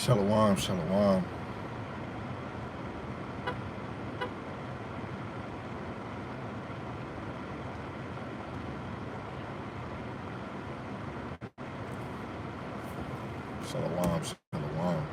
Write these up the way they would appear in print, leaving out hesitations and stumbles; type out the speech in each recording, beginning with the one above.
Shalom, shalom. Shalom, shalom.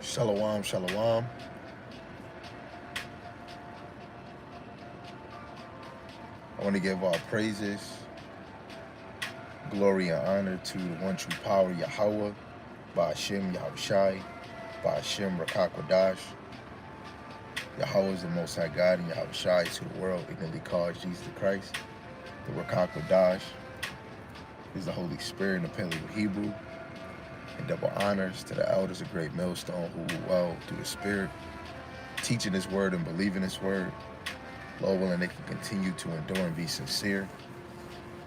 Shalom, shalom. I want to give all praises, glory, and honor to the one true power, Yahweh, by Hashem, Yahushai, by Hashem, Rakakwadash. Yahweh is the Most High God, and Yahushai is to the world ignorantly called Jesus Christ. The Rakakwadash is the Holy Spirit in the Paleo Hebrew. And double honors to the elders of Great Millstone who rule well through the Spirit, teaching His word and believing His word. Lord willing, they can continue to endure and be sincere.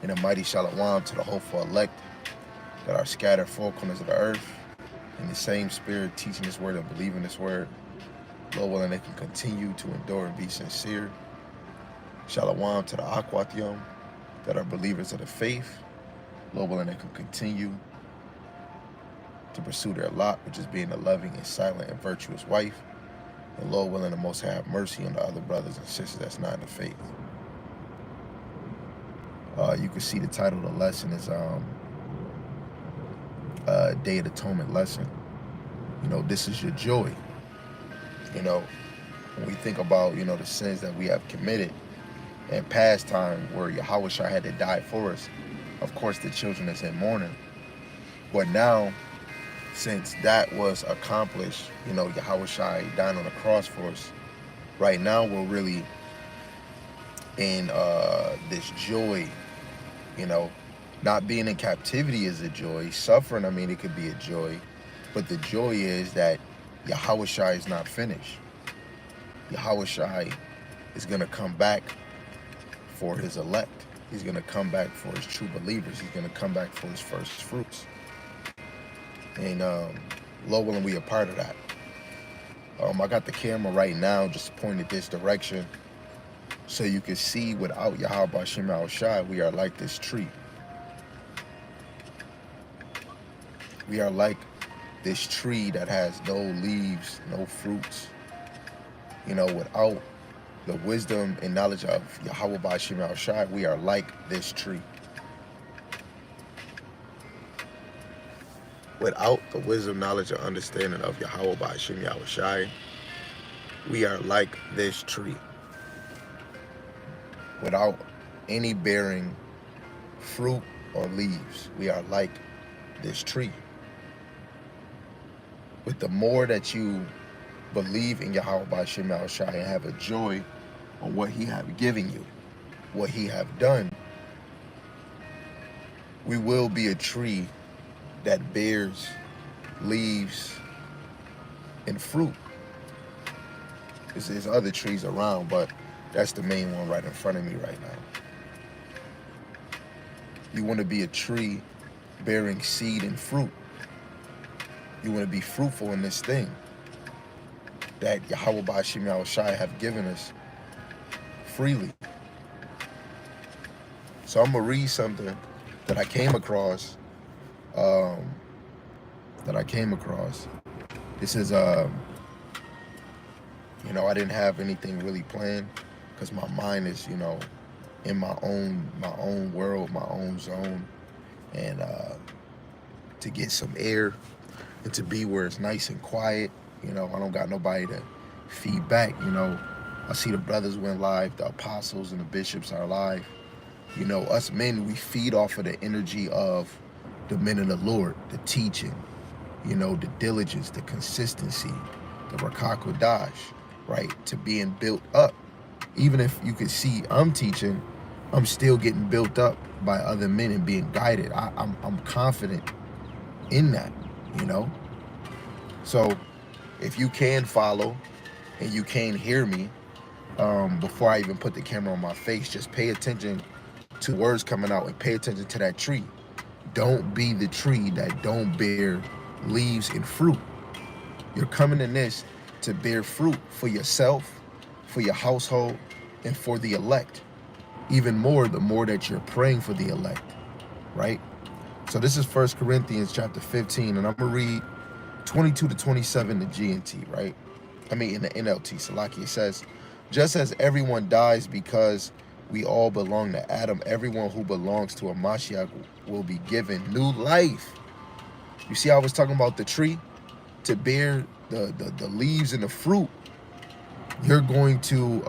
And a mighty shalom to the hopeful elect that are scattered four corners of the earth in the same Spirit, teaching His word and believing His word. Lord willing, they can continue to endure and be sincere. Shalom to the Akwathium that are believers of the faith. Lord willing, they can continue to pursue their lot, which is being a loving and silent and virtuous wife. And Lord willing, the Most High have mercy on the other brothers and sisters that's not in the faith. You can see the title of the lesson is Day of Atonement Lesson. You know, this is your joy. You know, when we think about, you know, the sins that we have committed in past time where Yahweh had to die for us, of course the children is in mourning. But now, since that was accomplished, you know, Yahweh dying on the cross for us, right now we're really in this joy, you know. Not being in captivity is a joy. Suffering, I mean, it could be a joy. But the joy is that Yahweh is not finished. Yahweh is going to come back for His elect. He's going to come back for His true believers. He's going to come back for His first fruits. And Lord willing, we are part of that. I got the camera right now just pointed this direction so you can see without Yahweh Hashem Yahushai, we are like this tree. We are like this tree that has no leaves, no fruits. You know, without the wisdom and knowledge of Yahweh Hashem Yahushai, we are like this tree. Without the wisdom, knowledge, or understanding of Yahweh Hashem Yahushai, we are like this tree. Without any bearing fruit or leaves, we are like this tree. With the more that you believe in Yahweh Hashem Yahushai and have a joy on what He have given you, what He have done, we will be a tree that bears leaves and fruit. There's other trees around, but that's the main one right in front of me right now. You want to be a tree bearing seed and fruit. You want to be fruitful in this thing that Yahweh Hashem Yahushai have given us freely. So I'm going to read something that I came across. This is, you know, I didn't have anything really planned because my mind is, you know, in my own world, my own zone, and to get some air and to be where it's nice and quiet. You know, I don't got nobody to feed back, you know. I see the brothers went live, the apostles and the bishops are live. You know, us men, we feed off of the energy of the men of the Lord, the teaching, you know, the diligence, the consistency, the rakakodash, right? To being built up. Even if you can see I'm teaching, I'm still getting built up by other men and being guided. I'm confident in that, you know? So if you can follow and you can hear me, before I even put the camera on my face, just pay attention to words coming out and pay attention to that tree. Don't be the tree that don't bear leaves and fruit. You're coming in this to bear fruit for yourself, for your household, and for the elect. Even more, the more that you're praying for the elect, right? So this is 1 Corinthians chapter 15, and I'm going to read 22 to 27 the GNT, right? I mean, in the NLT, Salaki, it says, just as everyone dies because we all belong to Adam, everyone who belongs to a Mashiach will be given new life. You see, I was talking about the tree to bear the leaves and the fruit. You're going to,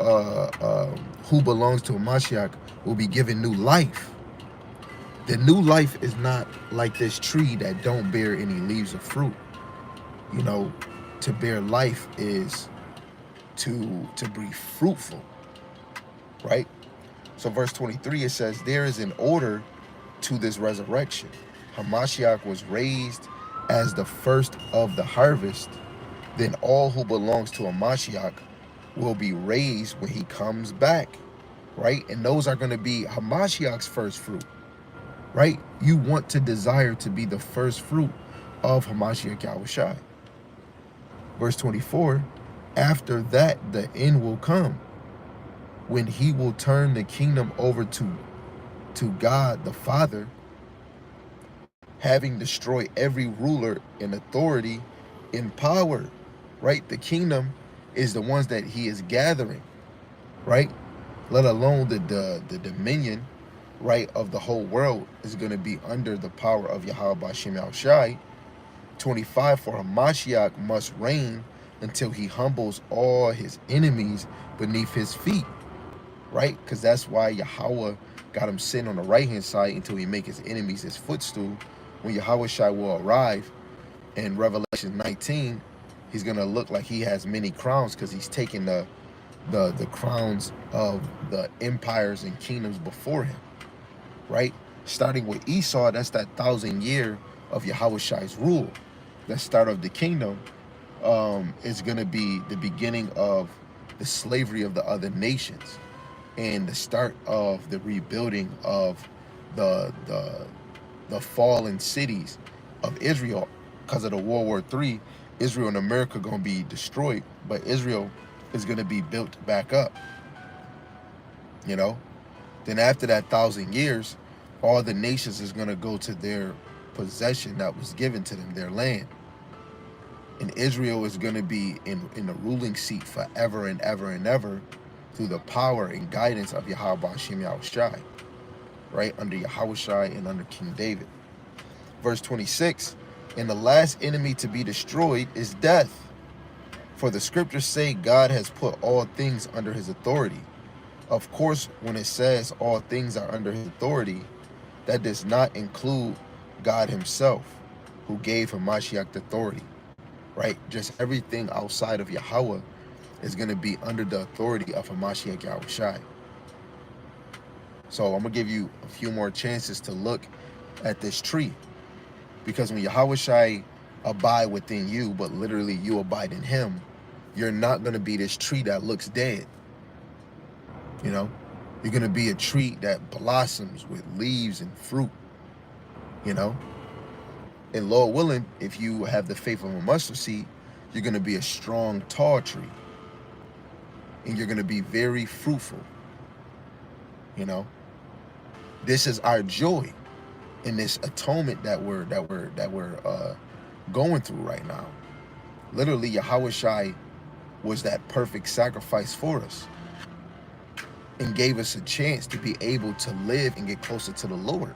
who belongs to a Mashiach will be given new life. The new life is not like this tree that don't bear any leaves or fruit. You know, to bear life is to be fruitful, right? So verse 23, it says, there is an order to this resurrection. Hamashiach was raised as the first of the harvest. Then all who belongs to Hamashiach will be raised when he comes back, right? And those are going to be Hamashiach's first fruit, right? You want to desire to be the first fruit of Hamashiach Yahushai. Verse 24, after that the end will come, when he will turn the kingdom over to God the Father, having destroyed every ruler and authority in power, right? The kingdom is the ones that he is gathering, right? Let alone the dominion, right, of the whole world is going to be under the power of Yahweh B'Shem Yahushai. 25, for Hamashiach must reign until he humbles all his enemies beneath his feet, right? Because that's why Yahweh got him sitting on the right-hand side until he make his enemies his footstool. When Yahweh Shai will arrive in Revelation 19, he's going to look like he has many crowns because he's taking the crowns of the empires and kingdoms before him, right? Starting with Esau, that's that 1,000 year of Yahweh Shai's rule. The start of the kingdom is going to be the beginning of the slavery of the other nations and the start of the rebuilding of the fallen cities of Israel. Because of the World War III, Israel and America going to be destroyed, but Israel is going to be built back up, you know? Then after that 1,000 years, all the nations is going to go to their possession that was given to them, their land. And Israel is going to be in the ruling seat forever and ever and ever through the power and guidance of Yahweh B'Shem Yahushai, right? Under Yahushai and under King David. Verse 26, and the last enemy to be destroyed is death. For the scriptures say God has put all things under his authority. Of course, when it says all things are under his authority, that does not include God himself, who gave Hamashiach the authority, right? Just everything outside of Yahweh is going to be under the authority of Hamashiach Yahushai. So I'm going to give you a few more chances to look at this tree. Because when Yahushai abide within you, but literally you abide in him, you're not going to be this tree that looks dead. You know, you're going to be a tree that blossoms with leaves and fruit, you know. And Lord willing, if you have the faith of a mustard seed, you're going to be a strong, tall tree. And you're going to be very fruitful, you know. This is our joy in this atonement that we're going through right now. Literally, Yahushai was that perfect sacrifice for us and gave us a chance to be able to live and get closer to the Lord.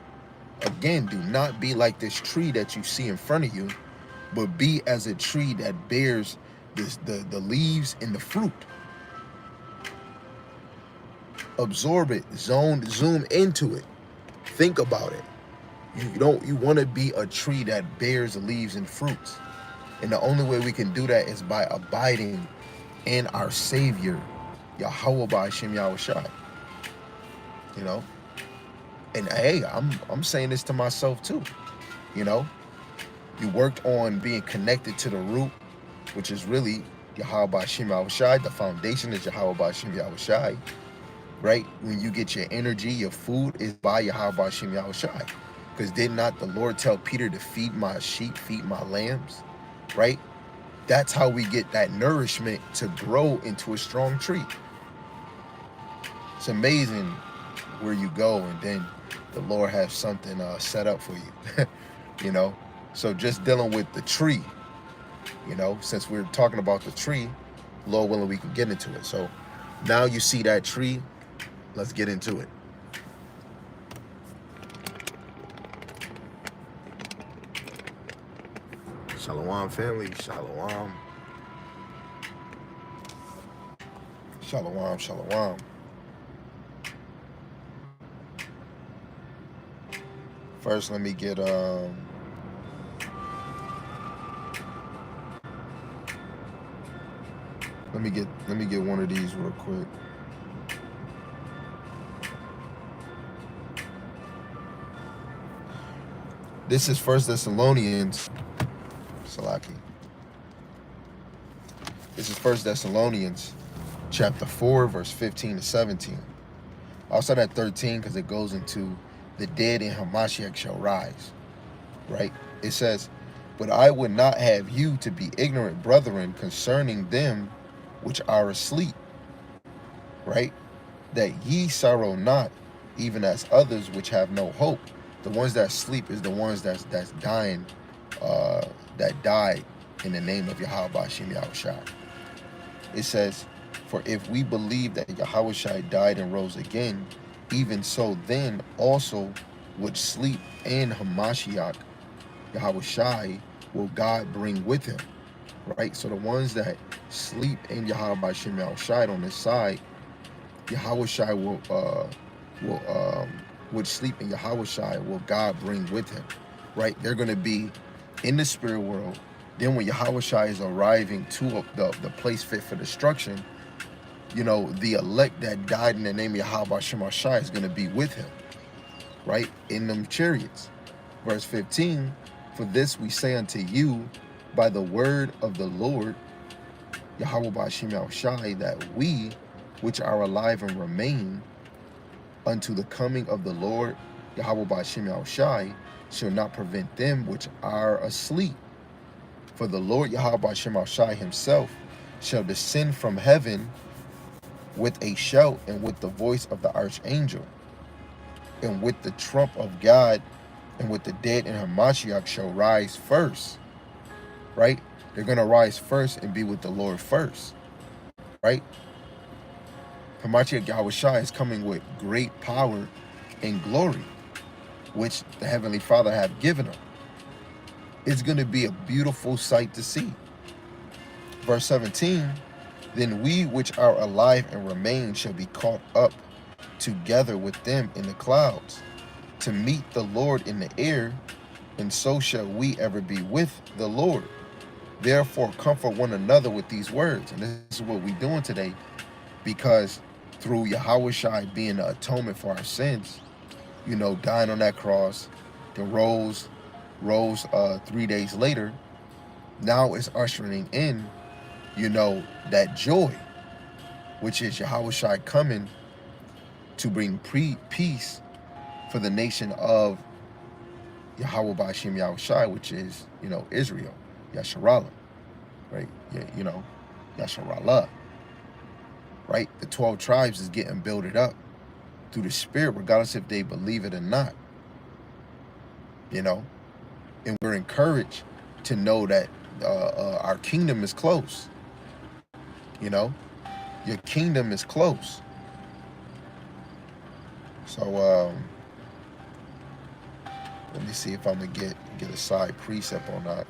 Again, do not be like this tree that you see in front of you, but be as a tree that bears the leaves and the fruit. Absorb it, zoom into it. Think about it. You want to be a tree that bears leaves and fruits. And the only way we can do that is by abiding in our Savior, Yahweh Ba'ashem Yahushai. You know? And hey, I'm saying this to myself too. You know? You worked on being connected to the root, which is really Yahweh Ba'ashem Yahushai. The foundation is Yahweh Ba'ashem Yahushai. Right? When you get your energy, your food is by Yahweh Ba'ashem Yahushai. Because did not the Lord tell Peter to feed my sheep, feed my lambs? Right? That's how we get that nourishment to grow into a strong tree. It's amazing where you go and then the Lord has something set up for you. You know? So just dealing with the tree, you know, since we're talking about the tree, Lord willing, we can get into it. So now you see that tree, let's get into it. Shalom, family. Shalom. Shalom, shalom. First, let me get let me get one of these real quick. This is 1 Thessalonians. Salaki. This is 1 Thessalonians chapter 4, verse 15 to 17. I'll start at 13 because it goes into the dead in Hamashiach shall rise. Right? It says, but I would not have you to be ignorant, brethren, concerning them which are asleep. Right? That ye sorrow not, even as others which have no hope. The ones that sleep is the ones that's dying, that died in the name of Yahweh Ba'ashem Yahushai. It says, for if we believe that Yahushai died and rose again, even so then also which sleep in Hamashiach, Yahushai, will God bring with him. Right? So the ones that sleep in Yahweh Ba'ashem Yahushai on this side, Yahushai which sleep in Yahushai will God bring with him. Right? They're going to be in the spirit world. Then when Yahushai is arriving to the place fit for destruction, you know, the elect that died in the name of Yahweh Ba'ashem Yahushai is going to be with him. Right? In them chariots. Verse 15, for this we say unto you by the word of the Lord, Yahweh Ba'ashem Yahushai, that we, which are alive and remain unto the coming of the Lord, Yahweh Ba'ashem Yahushai, shall not prevent them which are asleep. For the Lord Yahweh Ba'ashem Yahushai himself shall descend from heaven with a shout and with the voice of the archangel and with the trump of God, and with the dead in Hamashiach shall rise first. Right? They're going to rise first and be with the Lord first. Right? Hamashiach Yahushua is coming with great power and glory, which the Heavenly Father have given him. It's going to be a beautiful sight to see. Verse 17, then we which are alive and remain shall be caught up together with them in the clouds to meet the Lord in the air, and so shall we ever be with the Lord. Therefore comfort one another with these words. And this is what we're doing today, because through Yahushua being the atonement for our sins, you know, dying on that cross, the rose 3 days later, now it's ushering in, you know, that joy, which is Yahushua coming to bring peace for the nation of Yahweh Ba'ashem Yahushai, which is, you know, Israel, Yasharallah, right? Yeah, you know, Yasharallah, right? The 12 tribes is getting builded up through the Spirit, regardless if they believe it or not, you know? And we're encouraged to know that our kingdom is close, you know? Your kingdom is close. So, let me see if I'm going to get a side precept on that.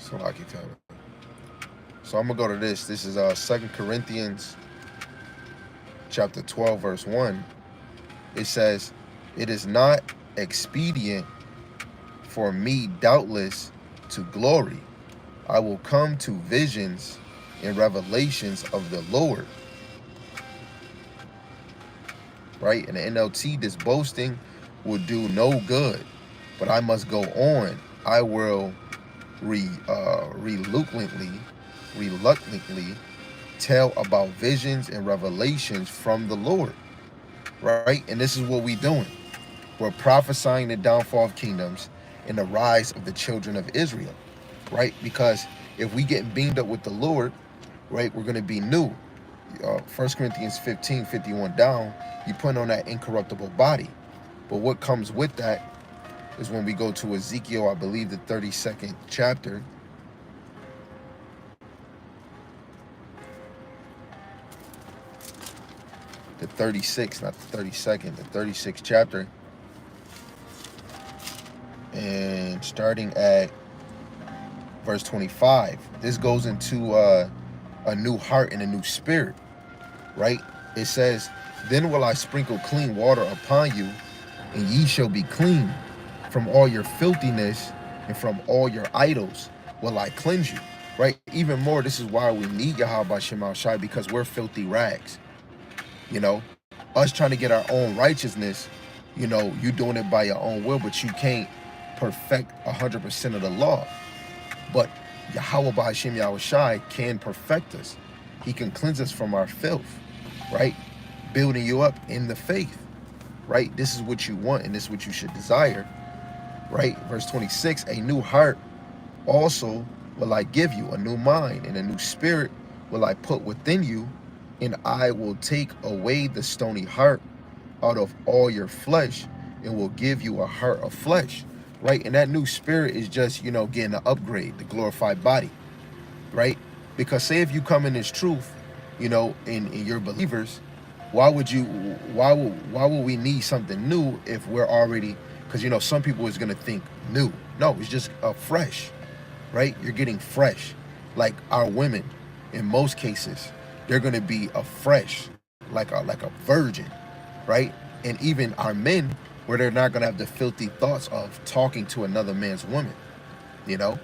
So like you tell me. So I'm gonna go to this. This is 2 Corinthians chapter 12, verse 1. It says, "It is not expedient for me, doubtless, to glory. I will come to visions and revelations of the Lord." Right? In the NLT, this boasting will do no good, but I must go on. I will reluctantly tell about visions and revelations from the Lord. Right? And this is what we're doing. We're prophesying the downfall of kingdoms and the rise of the children of Israel. Right? Because if we get beamed up with the Lord, right, we're going to be new. 1 Corinthians 15:51 down, you put on that incorruptible body. But what comes with that is when we go to Ezekiel, I believe the 32nd chapter. The 36th, not the 32nd, the 36th chapter. And starting at verse 25, this goes into a new heart and a new spirit, right? It says, "Then will I sprinkle clean water upon you, and ye shall be clean. From all your filthiness and from all your idols will I cleanse you." Right? Even more, this is why we need Yahweh Shema Shai, because we're filthy rags. You know, us trying to get our own righteousness, you know, you doing it by your own will, but you can't perfect 100% of the law. But Yahweh B'Hashem Yahweh Shai can perfect us. He can cleanse us from our filth, right? Building you up in the faith, right? This is what you want, and this is what you should desire, right? Verse 26, "A new heart also will I give you, a new mind, and a new spirit will I put within you, and I will take away the stony heart out of all your flesh, and will give you a heart of flesh." Right? And that new spirit is just, you know, getting an upgrade, the glorified body, right? Because say if you come in this truth, you know, and you're believers, why would we need something new if we're already, because, you know, some people is going to think new. No, it's just fresh, right? You're getting fresh. Like our women, in most cases, they're going to be a fresh, like a virgin, right? And even our men, where they're not going to have the filthy thoughts of talking to another man's woman. You know,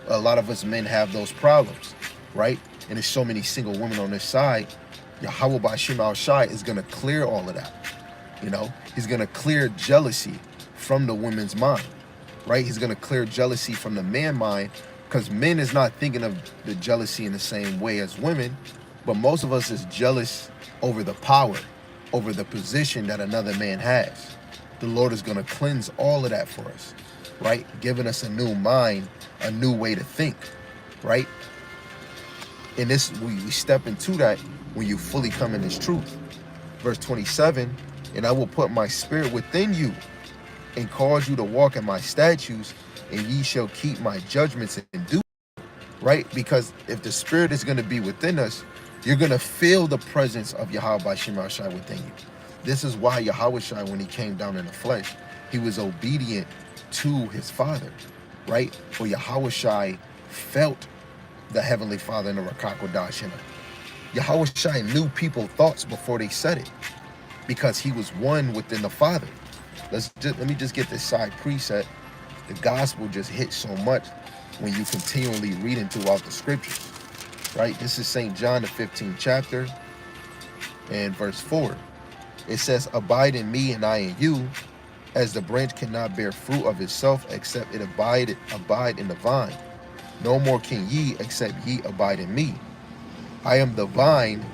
a lot of us men have those problems, right? And there's so many single women on this side. Yahweh B'Hashem Yahweh Shai is going to clear all of that. You know, he's going to clear jealousy from the woman's mind, right? He's going to clear jealousy from the man mind, because men is not thinking of the jealousy in the same way as women, but most of us is jealous over the power, over the position that another man has. The Lord is going to cleanse all of that for us, right? Giving us a new mind, a new way to think, right? And this, we step into that when you fully come in this truth. Verse 27, "And I will put my spirit within you and cause you to walk in my statutes, and ye shall keep my judgments and do," right? Because if the spirit is going to be within us, you're going to feel the presence of Yahweh B'Hashem Yahweh Shai within you. This is why Yahweh Shai, when he came down in the flesh, he was obedient to his Father, right? For Yahweh Shai felt the Heavenly Father in the Rakak Kodash. Yahweh Shai knew people's thoughts before they said it, because he was one within the Father. Let me just get this side preset. The gospel just hits so much when you continually reading throughout the scriptures, right? This is St. John, the 15th chapter, and verse 4. It says, "Abide in me and I in you, as the branch cannot bear fruit of itself except it abide in the vine. No more can ye except ye abide in me. I am the vine,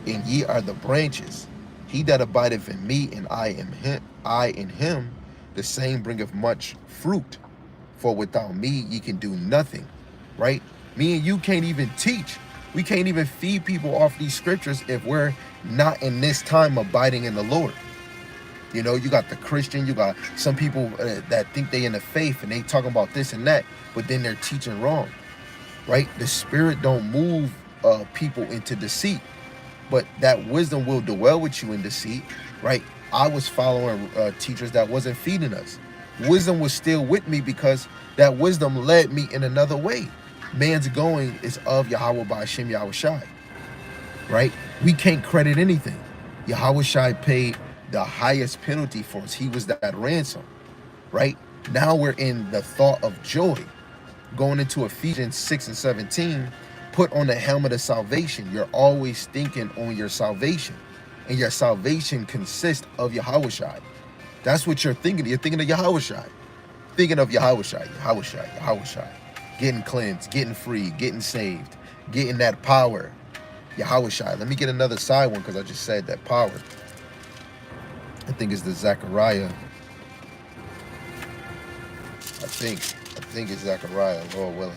and ye are the branches. He that abideth in me, and I in him, the same bringeth much fruit. For without me ye can do nothing." Right? Me and you can't even teach. We can't even feed people off these scriptures if we're not in this time abiding in the Lord. You know, you got the Christian, you got some people that think they in the faith and they talking about this and that, but then they're teaching wrong, right? The Spirit don't move people into deceit, but that wisdom will dwell with you in deceit, right? I was following teachers that wasn't feeding us. wisdom was still with me because that wisdom led me in another way. Man's going is of Yahweh by Hashem Yahweh Shai, right? We can't credit anything. Yahweh Shai paid the highest penalty for us. He was that ransom, right? Now we're in the thought of joy. Going into Ephesians 6 and 17, put on the helmet of salvation. You're always thinking on your salvation. And your salvation consists of Yahweh Shai. That's what you're thinking. You're thinking of Yahweh Shai. Thinking of Yahweh Shai, Yahweh Shai, Yahweh Shai. Getting cleansed, getting free, getting saved, getting that power. Yahweh Shai. Let me get another side one because I just said that power. I think it's the Zechariah. I think it's Zechariah, Lord willing.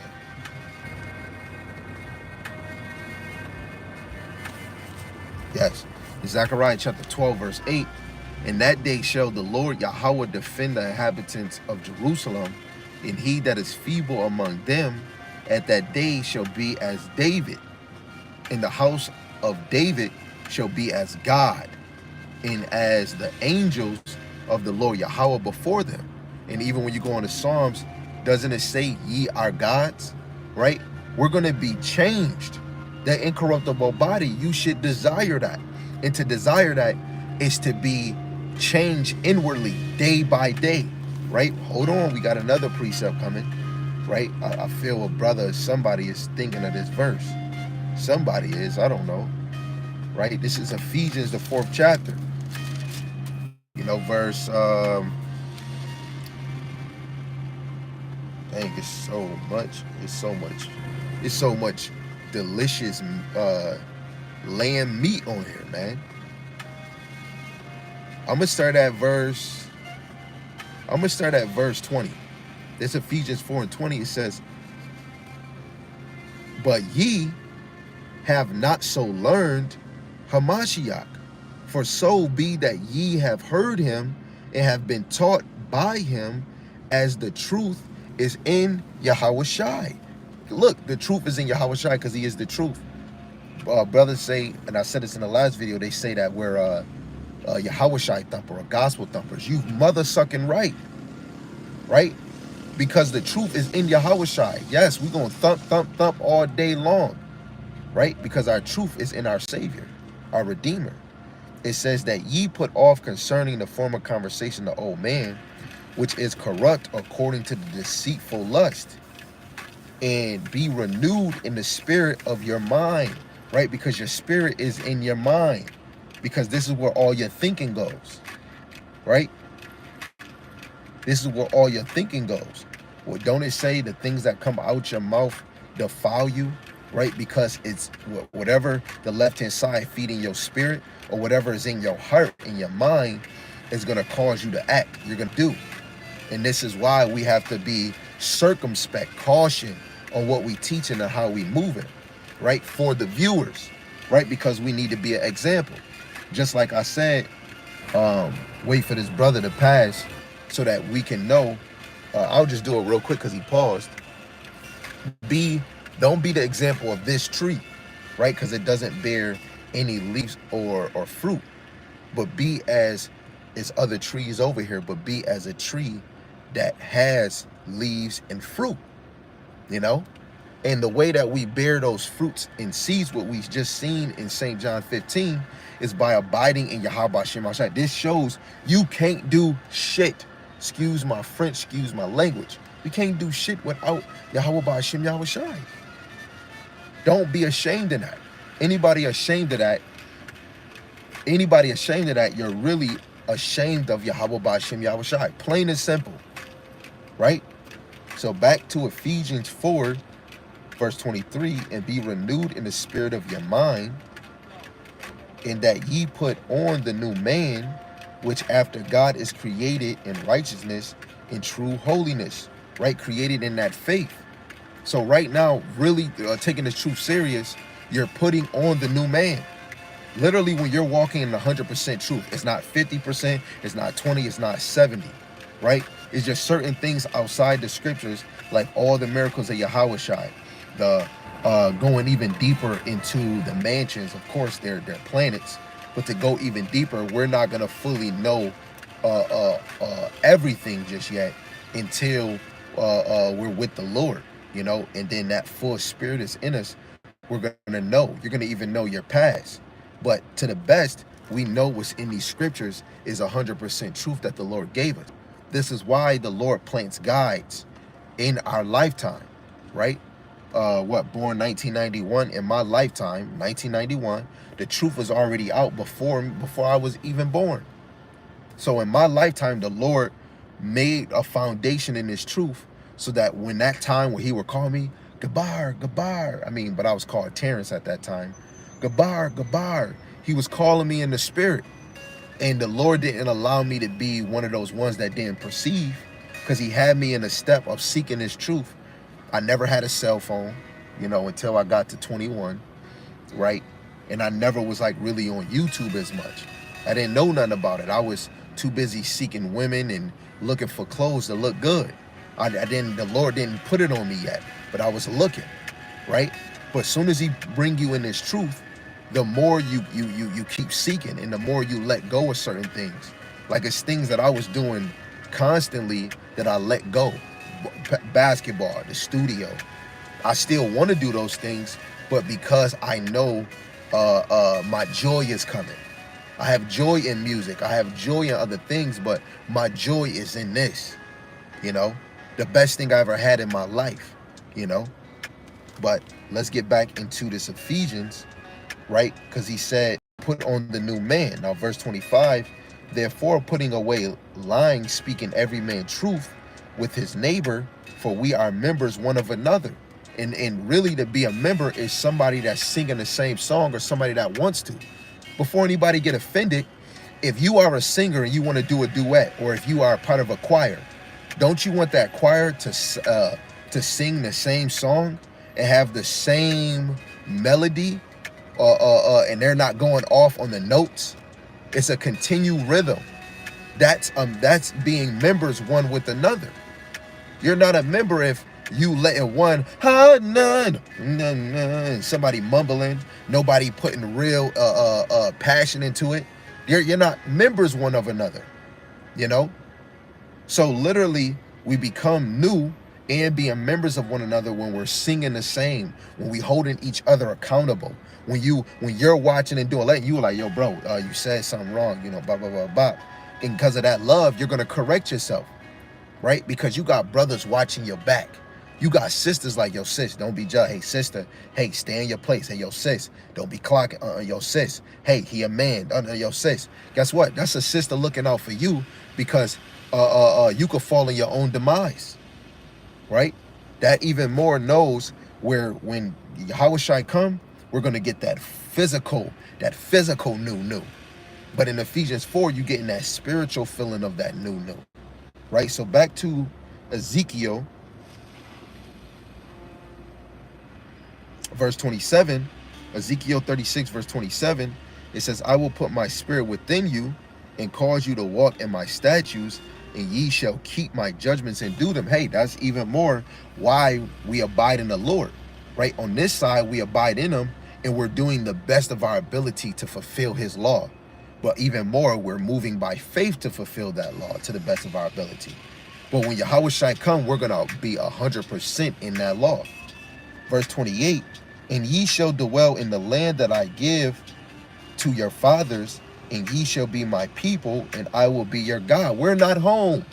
Yes. Zechariah chapter 12, verse 8. In that day shall the Lord Yahweh defend the inhabitants of Jerusalem, and he that is feeble among them at that day shall be as David. In the house of David shall be as God, and as the angels of the Lord Yahweh before them. And even when you go on the Psalms, doesn't it say ye are gods, right? We're going to be changed. That incorruptible body, you should desire that. And to desire that is to be changed inwardly day by day, right? Hold on, we got another precept coming, right? I feel a brother, somebody is thinking of this verse. Somebody is, I don't know, right? This is Ephesians, the 4th chapter. You know, verse, dang, it's so much delicious lamb meat on here, man. I'm gonna start at verse 20. This Ephesians 4 and 20. It says, but ye have not so learned Hamashiach, for so be that ye have heard him and have been taught by him, as the truth is in Yahweh Shai. Look, the truth is in Yahweh Shai because he is the truth. Brothers say, and I said this in the last video, they say that we're Yahweh Shai thumper or gospel thumpers. You mother sucking right? Because the truth is in Yahweh Shai. Yes, we're going to thump, thump, thump all day long, right? Because our truth is in our Savior, our Redeemer. It says that ye put off concerning the former conversation the old man, which is corrupt according to the deceitful lust, and be renewed in the spirit of your mind, right? Because your spirit is in your mind, because this is where all your thinking goes, right? This is where all your thinking goes. Well, don't it say the things that come out your mouth defile you, right? Because it's whatever the left-hand side feeding your spirit, or whatever is in your heart, in your mind, is going to cause you to act. You're going to do. And this is why we have to be circumspect, caution on what we teaching and how we moving, right? For the viewers, right? Because we need to be an example. Just like I said, wait for this brother to pass so that we can know. I'll just do it real quick because he paused. Don't be the example of this tree, right? Because it doesn't bear any leaves or fruit. But be as other trees over here, but be as a tree that has leaves and fruit, you know? And the way that we bear those fruits and seeds, what we just seen in St. John 15, is by abiding in Yahweh Shem Shai. This shows you can't do shit. Excuse my French, excuse my language. We can't do shit without Yahweh Shem Yahweh Shai. Don't be ashamed of that. Anybody ashamed of that, you're really ashamed of Yahweh Shem Yahweh Shai. Plain and simple, right? So back to Ephesians 4, verse 23, and be renewed in the spirit of your mind, in that ye put on the new man, which after God is created in righteousness and true holiness, right? Created in that faith. So right now, really taking this truth serious, you're putting on the new man. Literally, when you're walking in 100% truth, it's not 50%, it's not 20, it's not 70, right? It's just certain things outside the scriptures, like all the miracles of Yahweh Shai, the going even deeper into the mansions. Of course, they're planets, but to go even deeper, we're not gonna fully know everything just yet until we're with the Lord, and then that full spirit is in us. We're gonna know. You're gonna even know your past. But to the best, we know what's in these scriptures is 100% truth that the Lord gave us. This is why the Lord plants guides in our lifetime, right? Born 1991, in my lifetime, 1991, the truth was already out before I was even born. So in my lifetime, the Lord made a foundation in His truth, so that when that time when He would call me, Gabar, Gabar, but I was called Terrence at that time, Gabar, Gabar, He was calling me in the spirit. And the Lord didn't allow me to be one of those ones that didn't perceive, because He had me in a step of seeking His truth. I never had a cell phone, until I got to 21, right? And I never was like really on YouTube as much. I didn't know nothing about it. I was too busy seeking women and looking for clothes to look good. The Lord didn't put it on me yet, but I was looking, right? But as soon as He bring you in His truth, the more you keep seeking, and the more you let go of certain things. Like, it's things that I was doing constantly that I let go. Basketball, the studio. I still want to do those things, but because I know my joy is coming. I have joy in music. I have joy in other things, but my joy is in this, the best thing I ever had in my life, But let's get back into this Ephesians, right? Because he said, put on the new man. Now, verse 25, therefore, putting away lying, speaking every man truth with his neighbor, for we are members one of another. And really, to be a member is somebody that's singing the same song, or somebody that wants to. Before anybody get offended, if you are a singer and you want to do a duet, or if you are a part of a choir, don't you want that choir to sing the same song and have the same melody, and they're not going off on the notes? It's a continued rhythm. That's being members one with another. You're not a member if you letting one somebody mumbling, nobody putting real passion into it. You're not members one of another, So literally, we become new and being members of one another when we're singing the same, when we holding each other accountable. When you're watching and doing, you like, yo, bro, you said something wrong, blah, blah, blah, blah. And because of that love, you're gonna correct yourself, right? Because you got brothers watching your back. You got sisters like, yo, sis, don't be judged. Hey, sister, hey, stay in your place. Hey, yo, sis, don't be clocking. Yo, sis, hey, he a man. Yo, sis. Guess what? That's a sister looking out for you, because you could fall in your own demise, right? That even more knows where when Yahushua come, we're going to get that physical new. But in Ephesians 4, you're getting that spiritual feeling of that new, right? So back to Ezekiel, verse 27, Ezekiel 36, verse 27, it says, I will put my spirit within you and cause you to walk in my statutes, and ye shall keep my judgments and do them. Hey, that's even more why we abide in the Lord, right? On this side, we abide in Him, and we're doing the best of our ability to fulfill His law. But even more, we're moving by faith to fulfill that law to the best of our ability. But when Yahushua come, we're going to be 100% in that law. Verse 28, and ye shall dwell in the land that I give to your fathers, and ye shall be my people, and I will be your God. We're not home.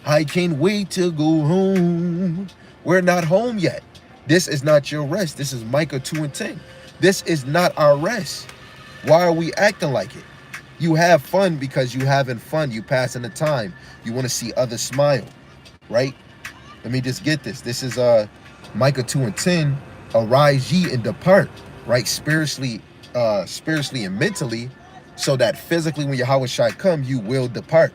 I can't wait to go home. We're not home yet. This is not your rest. This is Micah 2:10. This is not our rest. Why are we acting like it? You have fun because you having fun. You passing the time. You want to see others smile, right? Let me just get this. This is Micah 2:10. Arise ye and depart, right? Spiritually and mentally, so that physically when Yahushua come, you will depart,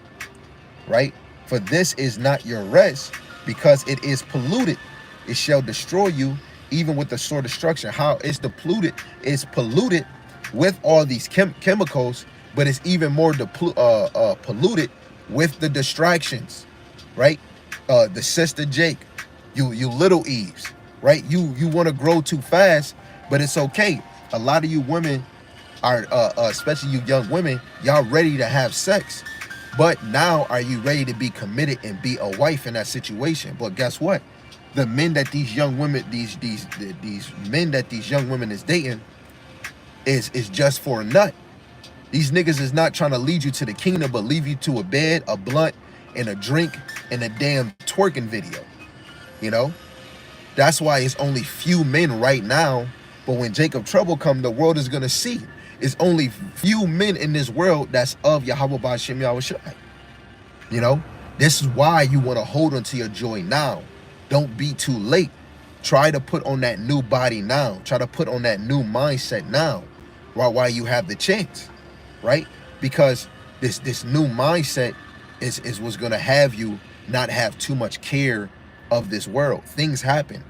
right? For this is not your rest, because it is polluted. It shall destroy you, even with the sword of destruction. How it's depleted, it's polluted with all these chemicals, but it's even more polluted with the distractions, right? The sister Jake, you little Eves, right? You want to grow too fast, but it's okay. A lot of you women are, especially you young women, y'all ready to have sex, But now, are you ready to be committed and be a wife in that situation? But guess what? The men that these young women, these men that these young women is dating, is just for a nut. These niggas is not trying to lead you to the kingdom, but leave you to a bed, a blunt, and a drink, and a damn twerking video. You know? That's why it's only few men right now. But when Jacob trouble come, the world is gonna see. It's only few men in this world that's of Yahweh B'Shem Yahushai. You know? This is why you want to hold on to your joy now. Don't be too late. Try to put on that new body now. Try to put on that new mindset now. While you have the chance. Right? Because this new mindset is what's gonna have you not have too much care of this world. Things happen.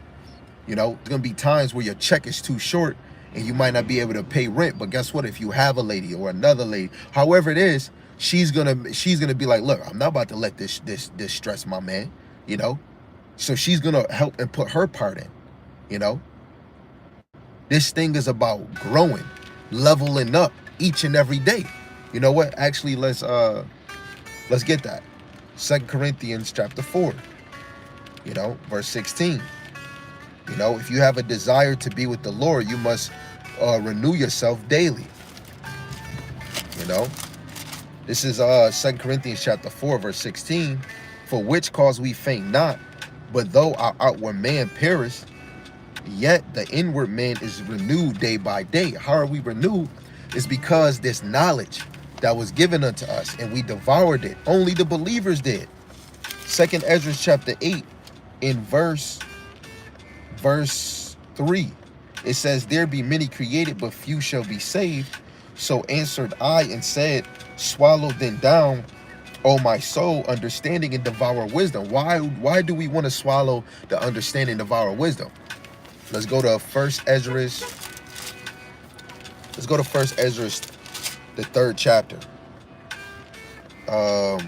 You know, there's gonna be times where your check is too short and you might not be able to pay rent. But guess what? If you have a lady or another lady, however it is, she's gonna be like, look, I'm not about to let this stress my man. You know, so she's gonna help and put her part in. You know, this thing is about growing, leveling up each and every day. You know what? Actually, let's get that. 2 Corinthians chapter 4. You know, verse 16. You know, if you have a desire to be with the Lord, you must renew yourself daily. You know, this is 2 Corinthians chapter 4, verse 16. For which cause we faint not, but though our outward man perish, yet the inward man is renewed day by day. How are we renewed? It's because this knowledge that was given unto us, and we devoured it. Only the believers did. 2 Ezra chapter 8, in verse 3, it says, there be many created, but few shall be saved. So answered I and said, swallow then down, O my soul, understanding and devour wisdom. Why do we want to swallow the understanding and devour wisdom? Let's go to 1 Ezra. Let's go to 1 Ezra, the 3rd chapter. 1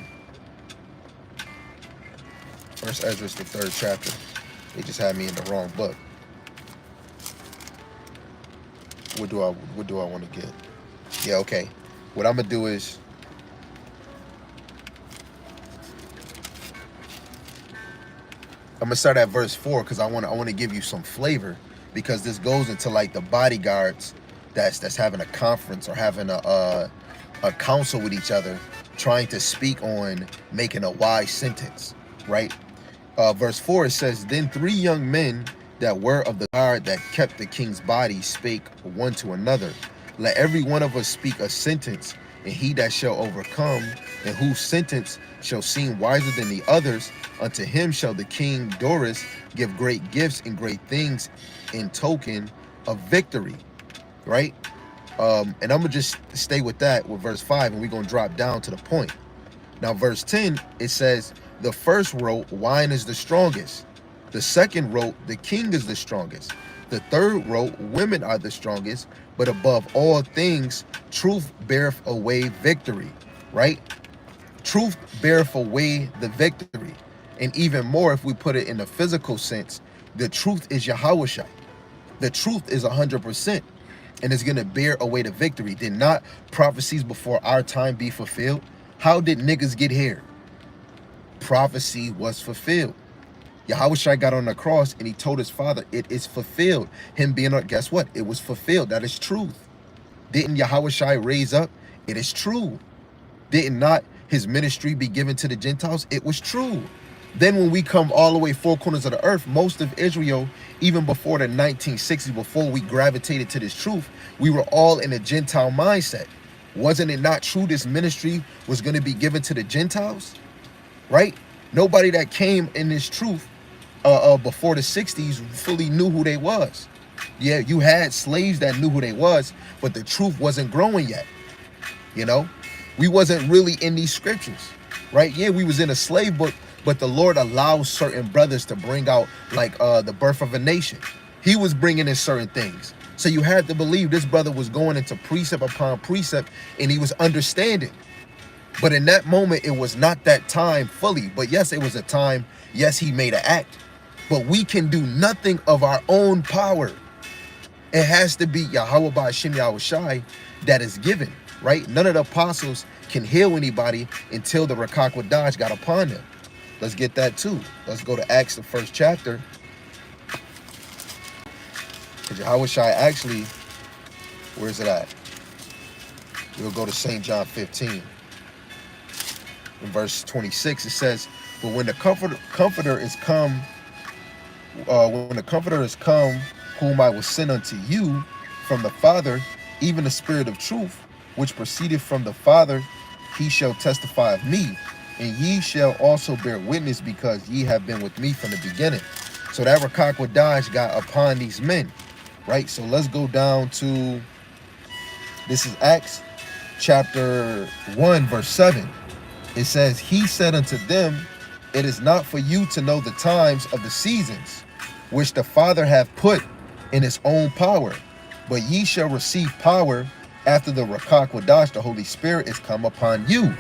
Ezra, the 3rd chapter. They just had me in the wrong book. What do I want to get? Yeah, okay. What I'm gonna do is I'm gonna start at verse 4 because I want to give you some flavor, because this goes into like the bodyguards that's having a conference or having a council with each other, trying to speak on making a wise sentence, right? Verse 4, it says, then 3 young men that were of the guard that kept the king's body spake one to another, let every one of us speak a sentence, and he that shall overcome, and whose sentence shall seem wiser than the others, unto him shall the king Doris give great gifts and great things in token of victory. Right? And I'm gonna just stay with that with verse 5, and we're gonna drop down to the point. Now verse 10, it says, the first wrote, wine is the strongest. The second wrote, the king is the strongest. The third wrote, women are the strongest. But above all things, truth beareth away victory. Right? Truth beareth away the victory. And even more, if we put it in the physical sense, the truth is Yahushua. The truth is 100%. And it's going to bear away the victory. Did not prophecies before our time be fulfilled? How did niggas get here? Prophecy was fulfilled. Yahushua got on the cross and he told his father, it is fulfilled. Him being on, guess what? It was fulfilled. That is truth. Didn't Yahushua raise up? It is true. Did not his ministry be given to the Gentiles? It was true. Then when we come all the way 4 corners of the earth, most of Israel, even before the 1960s, before we gravitated to this truth, we were all in a Gentile mindset. Wasn't it not true this ministry was going to be given to the Gentiles? Right? Nobody that came in this truth before the 60s fully knew who they was. Yeah, you had slaves that knew who they was, but the truth wasn't growing yet. You know, we wasn't really in these scriptures, right? Yeah, we was in a slave book, but the Lord allows certain brothers to bring out like the birth of a nation. He was bringing in certain things. So you had to believe this brother was going into precept upon precept, and he was understanding. But in that moment, it was not that time fully. But yes, it was a time. Yes, he made an act. But we can do nothing of our own power. It has to be Yahweh B'Shem Yahushai that is given, right? None of the apostles can heal anybody until the Rakak Wadash got upon them. Let's get that too. Let's go to Acts, the 1st chapter. Because Yahushua actually, where is it at? We'll go to St. John 15. In verse 26, it says, but when the comforter is come, whom I will send unto you from the Father, even the Spirit of truth, which proceedeth from the Father, he shall testify of me, and ye shall also bear witness, because ye have been with me from the beginning. So that Rakak Wadash got upon these men, right? So let's go down to, this is Acts chapter 1, verse 7. It says, he said unto them, it is not for you to know the times of the seasons, which the Father hath put in his own power, but ye shall receive power after the Rakak Wadash, the Holy Spirit, is come upon you.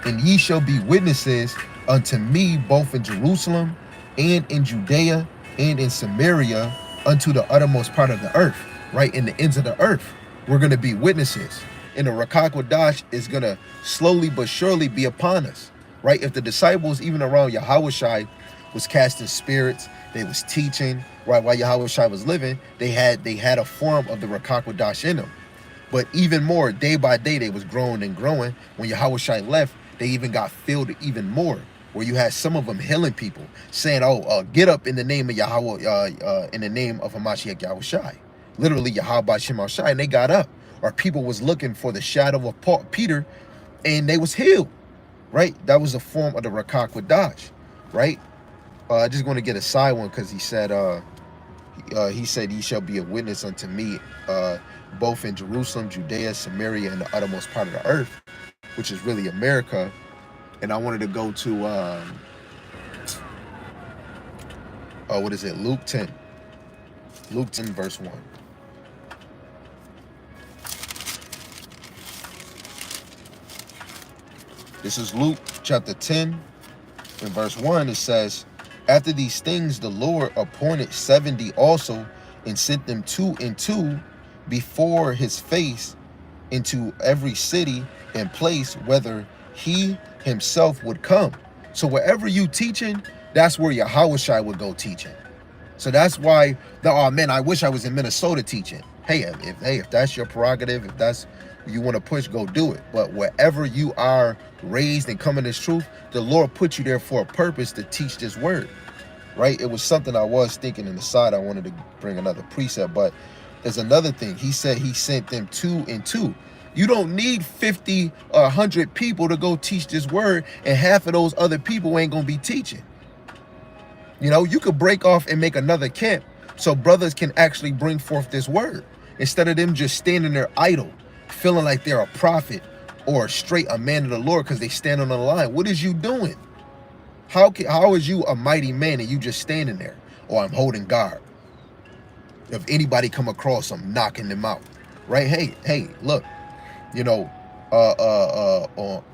And ye shall be witnesses unto me both in Jerusalem and in Judea and in Samaria unto the uttermost part of the earth, right? In the ends of the earth, we're going to be witnesses. And the Rakak Wadash is going to slowly but surely be upon us, right? If the disciples, even around Yahushua, was casting spirits, they was teaching, right? While Yahushua was living, they had a form of the Rakak Wadash in them. But even more, day by day, they was growing and growing. When Yahushua left, they even got filled even more, where you had some of them healing people, saying, get up in the name of Yahweh, in the name of Hamashiach Yahushua. Literally, Yahweh Shem Shai, and they got up. Or people was looking for the shadow of Peter, and they was healed, right? That was a form of the Rakak Wadash, right? I just want to get a side one, because he said, ye shall be a witness unto me, both in Jerusalem, Judea, Samaria, and the uttermost part of the earth, which is really America. And I wanted to go to, what is it? Luke 10. Luke 10, verse 1. This is Luke chapter 10, in verse 1. It says, after these things, the Lord appointed 70 also, and sent them 2 and 2 before his face into every city and place, whither he himself would come. So wherever you teaching, that's where Yahushua would go teaching. So that's why, oh man, I wish I was in Minnesota teaching. Hey, if that's your prerogative, if that's you want to push, go do it. But wherever you are raised and come in this truth, the Lord put you there for a purpose, to teach this word, right? It was something I was thinking in the side. I wanted to bring another precept, but there's another thing. He said he sent them 2 and 2. You don't need 50 or 100 people to go teach this word, and half of those other people ain't going to be teaching. You know, you could break off and make another camp so brothers can actually bring forth this word, instead of them just standing there idle, feeling like they're a prophet or straight a man of the Lord because they stand on the line. What is you doing? How is you a mighty man and you just standing there? Or I'm holding guard. If anybody come across, I'm knocking them out, right? Hey, look, you know,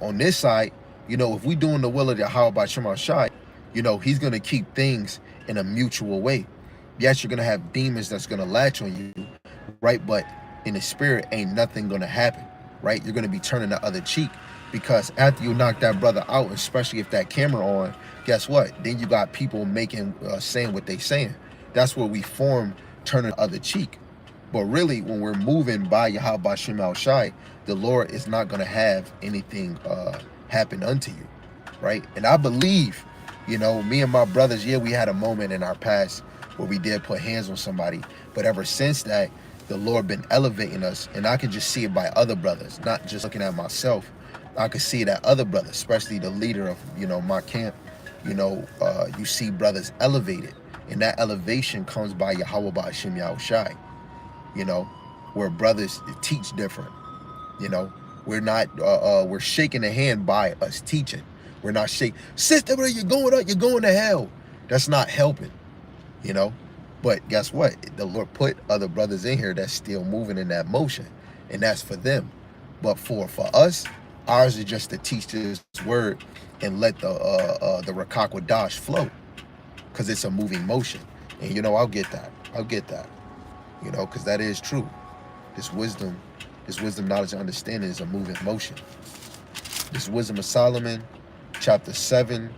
on this side, you know, if we doing the will of Yahweh Shem Shai, you know, he's going to keep things in a mutual way. Yes, you're going to have demons that's going to latch on you, right? But in the spirit, ain't nothing going to happen, right? You're going to be turning the other cheek, because after you knock that brother out, especially if that camera on, guess what? Then you got people making, saying what they saying. That's where we form turning the other cheek. But really, when we're moving by Yahweh Shem Shai, the Lord is not going to have anything happen unto you, right? And I believe, you know, me and my brothers, yeah, we had a moment in our past where we did put hands on somebody. But ever since that, the Lord been elevating us. And I can just see it by other brothers, not just looking at myself. I could see that other brothers, especially the leader of, you know, my camp, you know, you see brothers elevated. And that elevation comes by Yahweh Shem Shai, you know, where brothers teach different. You know, we're not, we're shaking the hand by us teaching. We're not shaking, sister, where you going up? You're going to hell. That's not helping, you know. But guess what? The Lord put other brothers in here that's still moving in that motion, and that's for them. But for us, ours is just to teach this word and let the Rakak Wadash flow, because it's a moving motion. And you know, I'll get that, you know, because that is true. This wisdom, knowledge, and understanding is a moving motion. This is Wisdom of Solomon, chapter 7.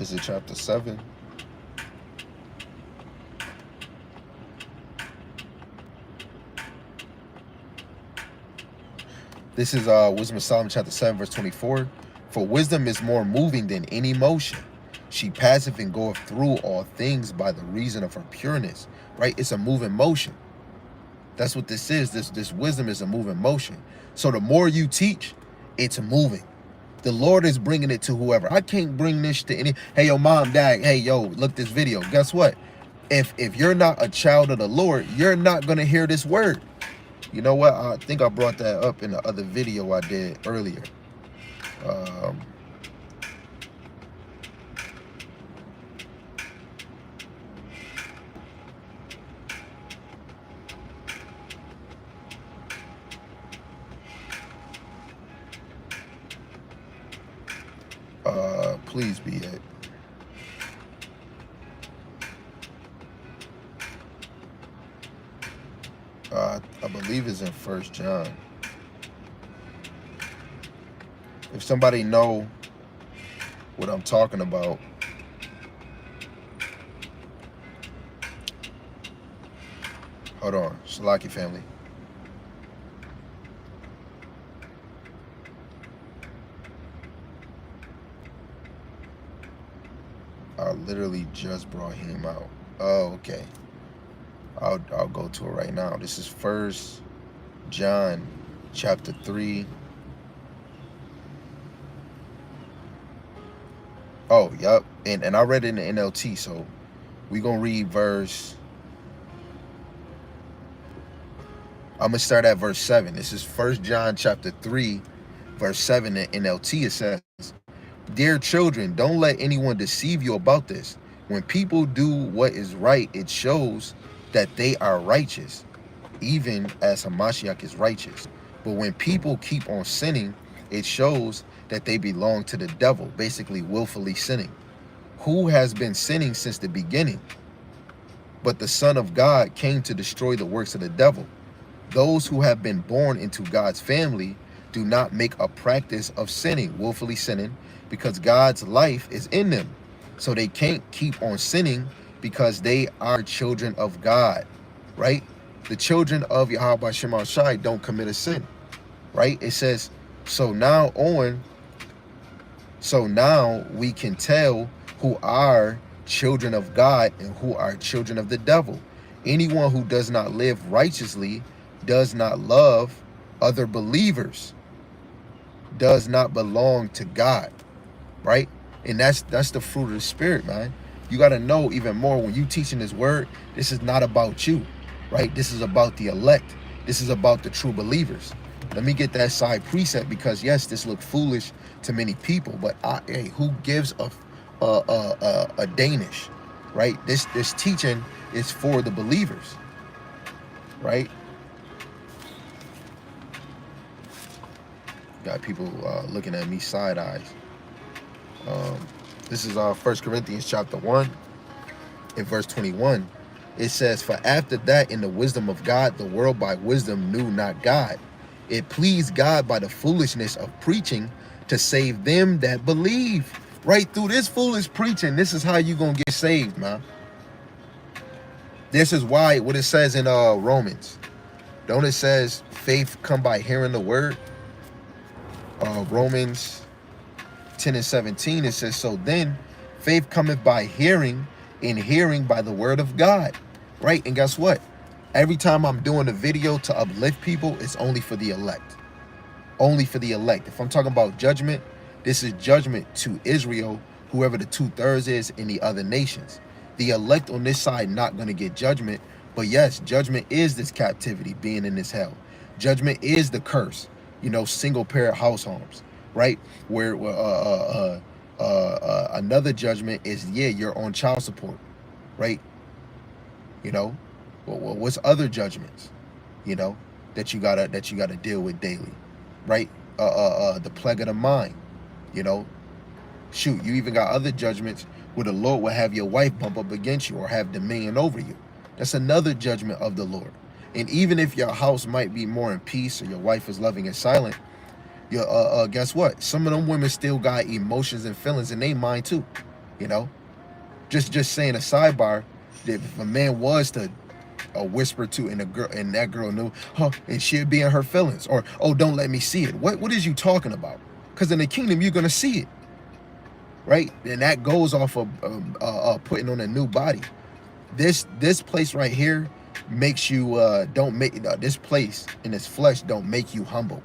Is it chapter 7? This is Wisdom of Solomon, chapter 7, verse 24. For wisdom is more moving than any motion. She passeth and goeth through all things by the reason of her pureness. Right? It's a moving motion. That's what this is. This wisdom is a moving motion. So the more you teach, it's moving. The Lord is bringing it to whoever. I can't bring this to any. Hey, yo, mom, dad. Hey, yo, look this video. Guess what? If you're not a child of the Lord, you're not going to hear this word. You know what? I think I brought that up in the other video I did earlier. Please be it. I believe it's in 1 John. If somebody know what I'm talking about, hold on, Shalaki family. I literally just brought him out. Oh, okay. I'll go to it right now. This is 1 John chapter 3. Oh, yep. And I read it in the NLT, so we're going to read verse. I'm going to start at verse 7. This is 1 John chapter 3, verse 7 in NLT. It says, Dear children, don't let anyone deceive you about this. When people do what is right, it shows that they are righteous, even as Hamashiach is righteous. But when people keep on sinning, it shows that they belong to the devil, basically willfully sinning. Who has been sinning since the beginning? But the Son of God came to destroy the works of the devil. Those who have been born into God's family do not make a practice of sinning, willfully sinning, because God's life is in them. So they can't keep on sinning because they are children of God, right? The children of Yahweh Shema Shai don't commit a sin, right? It says, so now we can tell who are children of God and who are children of the devil. Anyone who does not live righteously does not love other believers, does not belong to God, right? And that's the fruit of the Spirit, man. You got to know even more when you teaching this word, this is not about you, right? This is about the elect. This is about the true believers. Let me get that side precept, because yes, this looks foolish to many people, but hey, who gives a Danish, right? This teaching is for the believers, right? Got people looking at me side eyes. This is 1 Corinthians chapter 1 and verse 21. It says, for after that, in the wisdom of God, the world by wisdom knew not God. It pleased God by the foolishness of preaching to save them that believe. Right through this foolish preaching, this is how you gonna get saved, man. This is why what it says in Romans. Don't it says faith come by hearing the word? Romans 10 and 17, it says, so then faith cometh by hearing, and hearing by the word of God, right? And guess what? Every time I'm doing a video to uplift people, it's only for the elect. Only for the elect. If I'm talking about judgment, this is judgment to Israel, whoever the 2/3 is in the other nations. The elect on this side not going to get judgment, but yes, judgment is this captivity, being in this hell. Judgment is the curse, you know, single parent house homes, right? Where another judgment is, yeah, you're on child support, right? You know, what's other judgments, you know, that you gotta deal with daily, right? The plague of the mind, you know. Shoot, you even got other judgments where the Lord will have your wife bump up against you or have dominion over you. That's another judgment of the Lord. And even if your house might be more in peace or your wife is loving and silent, Guess what? Some of them women still got emotions and feelings in their mind too. You know, just saying a sidebar. That if a man was to whisper to and a girl and that girl knew, huh, and she'd be in her feelings, or oh, don't let me see it. What is you talking about? Because in the kingdom you're gonna see it, right? And that goes off of putting on a new body. This place right here makes you don't make this place in this flesh don't make you humble.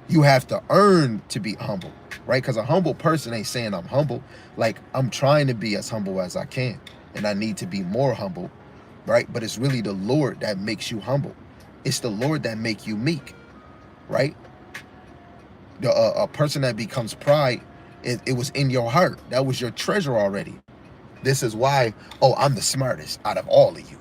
You have to earn to be humble, right? Because a humble person ain't saying I'm humble. Like, I'm trying to be as humble as I can, and I need to be more humble, right? But it's really the Lord that makes you humble. It's the Lord that make you meek, right? A person that becomes pride, it was in your heart. That was your treasure already. This is why, oh, I'm the smartest out of all of you.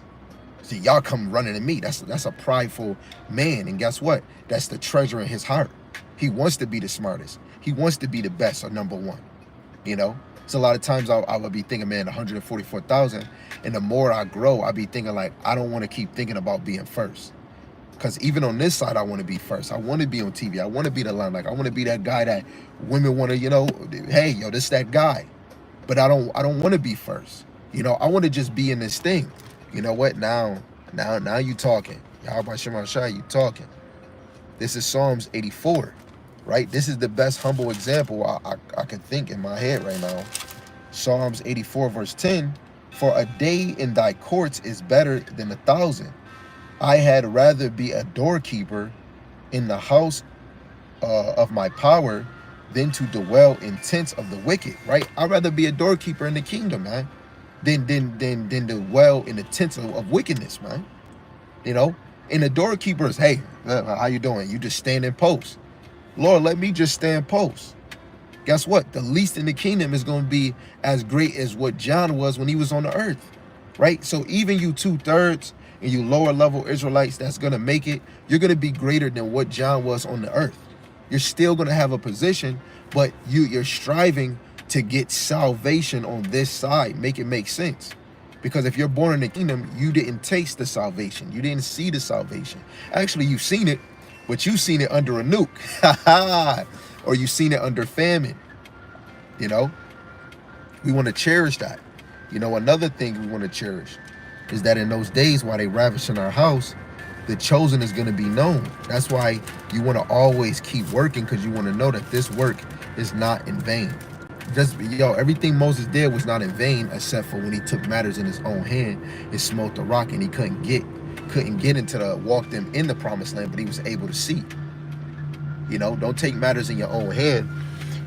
See, y'all come running to me. That's a prideful man. And guess what? That's the treasure in his heart. He wants to be the smartest. He wants to be the best or number one. You know? So a lot of times I would be thinking, man, 144,000. And the more I grow, I be thinking like, I don't want to keep thinking about being first. Because even on this side, I want to be first. I want to be on TV. I want to be the limelight. I want to be that guy that women want to, hey, yo, this that guy. But I don't want to be first. I want to just be in this thing. You know what? Now you talking. Yahweh Shema Shai, you talking. This is Psalms 84, right? This is the best humble example I can think in my head right now. Psalms 84 verse 10, for a day in thy courts is better than 1,000. I had rather be a doorkeeper in the house of my power than to dwell in tents of the wicked, right? I'd rather be a doorkeeper in the kingdom, man, than dwell in the tents of wickedness, man. And the doorkeepers, hey, how you doing? You just stand in post. Lord, let me just stand post. Guess what? The least in the kingdom is going to be as great as what John was when he was on the earth, right? So even you 2/3 and you lower level Israelites that's going to make it, you're going to be greater than what John was on the earth. You're still going to have a position, but you're striving to get salvation on this side. Make it make sense. Because if you're born in the kingdom, you didn't taste the salvation. You didn't see the salvation. Actually, you've seen it, but you've seen it under a nuke. Or you've seen it under famine. We want to cherish that. Another thing we want to cherish is that in those days while they ravishing our house, the chosen is going to be known. That's why you want to always keep working, because you want to know that this work is not in vain. Everything Moses did was not in vain, except for when he took matters in his own hand and smote the rock, and he couldn't get into walk them in the promised land, but he was able to see. Don't take matters in your own hand,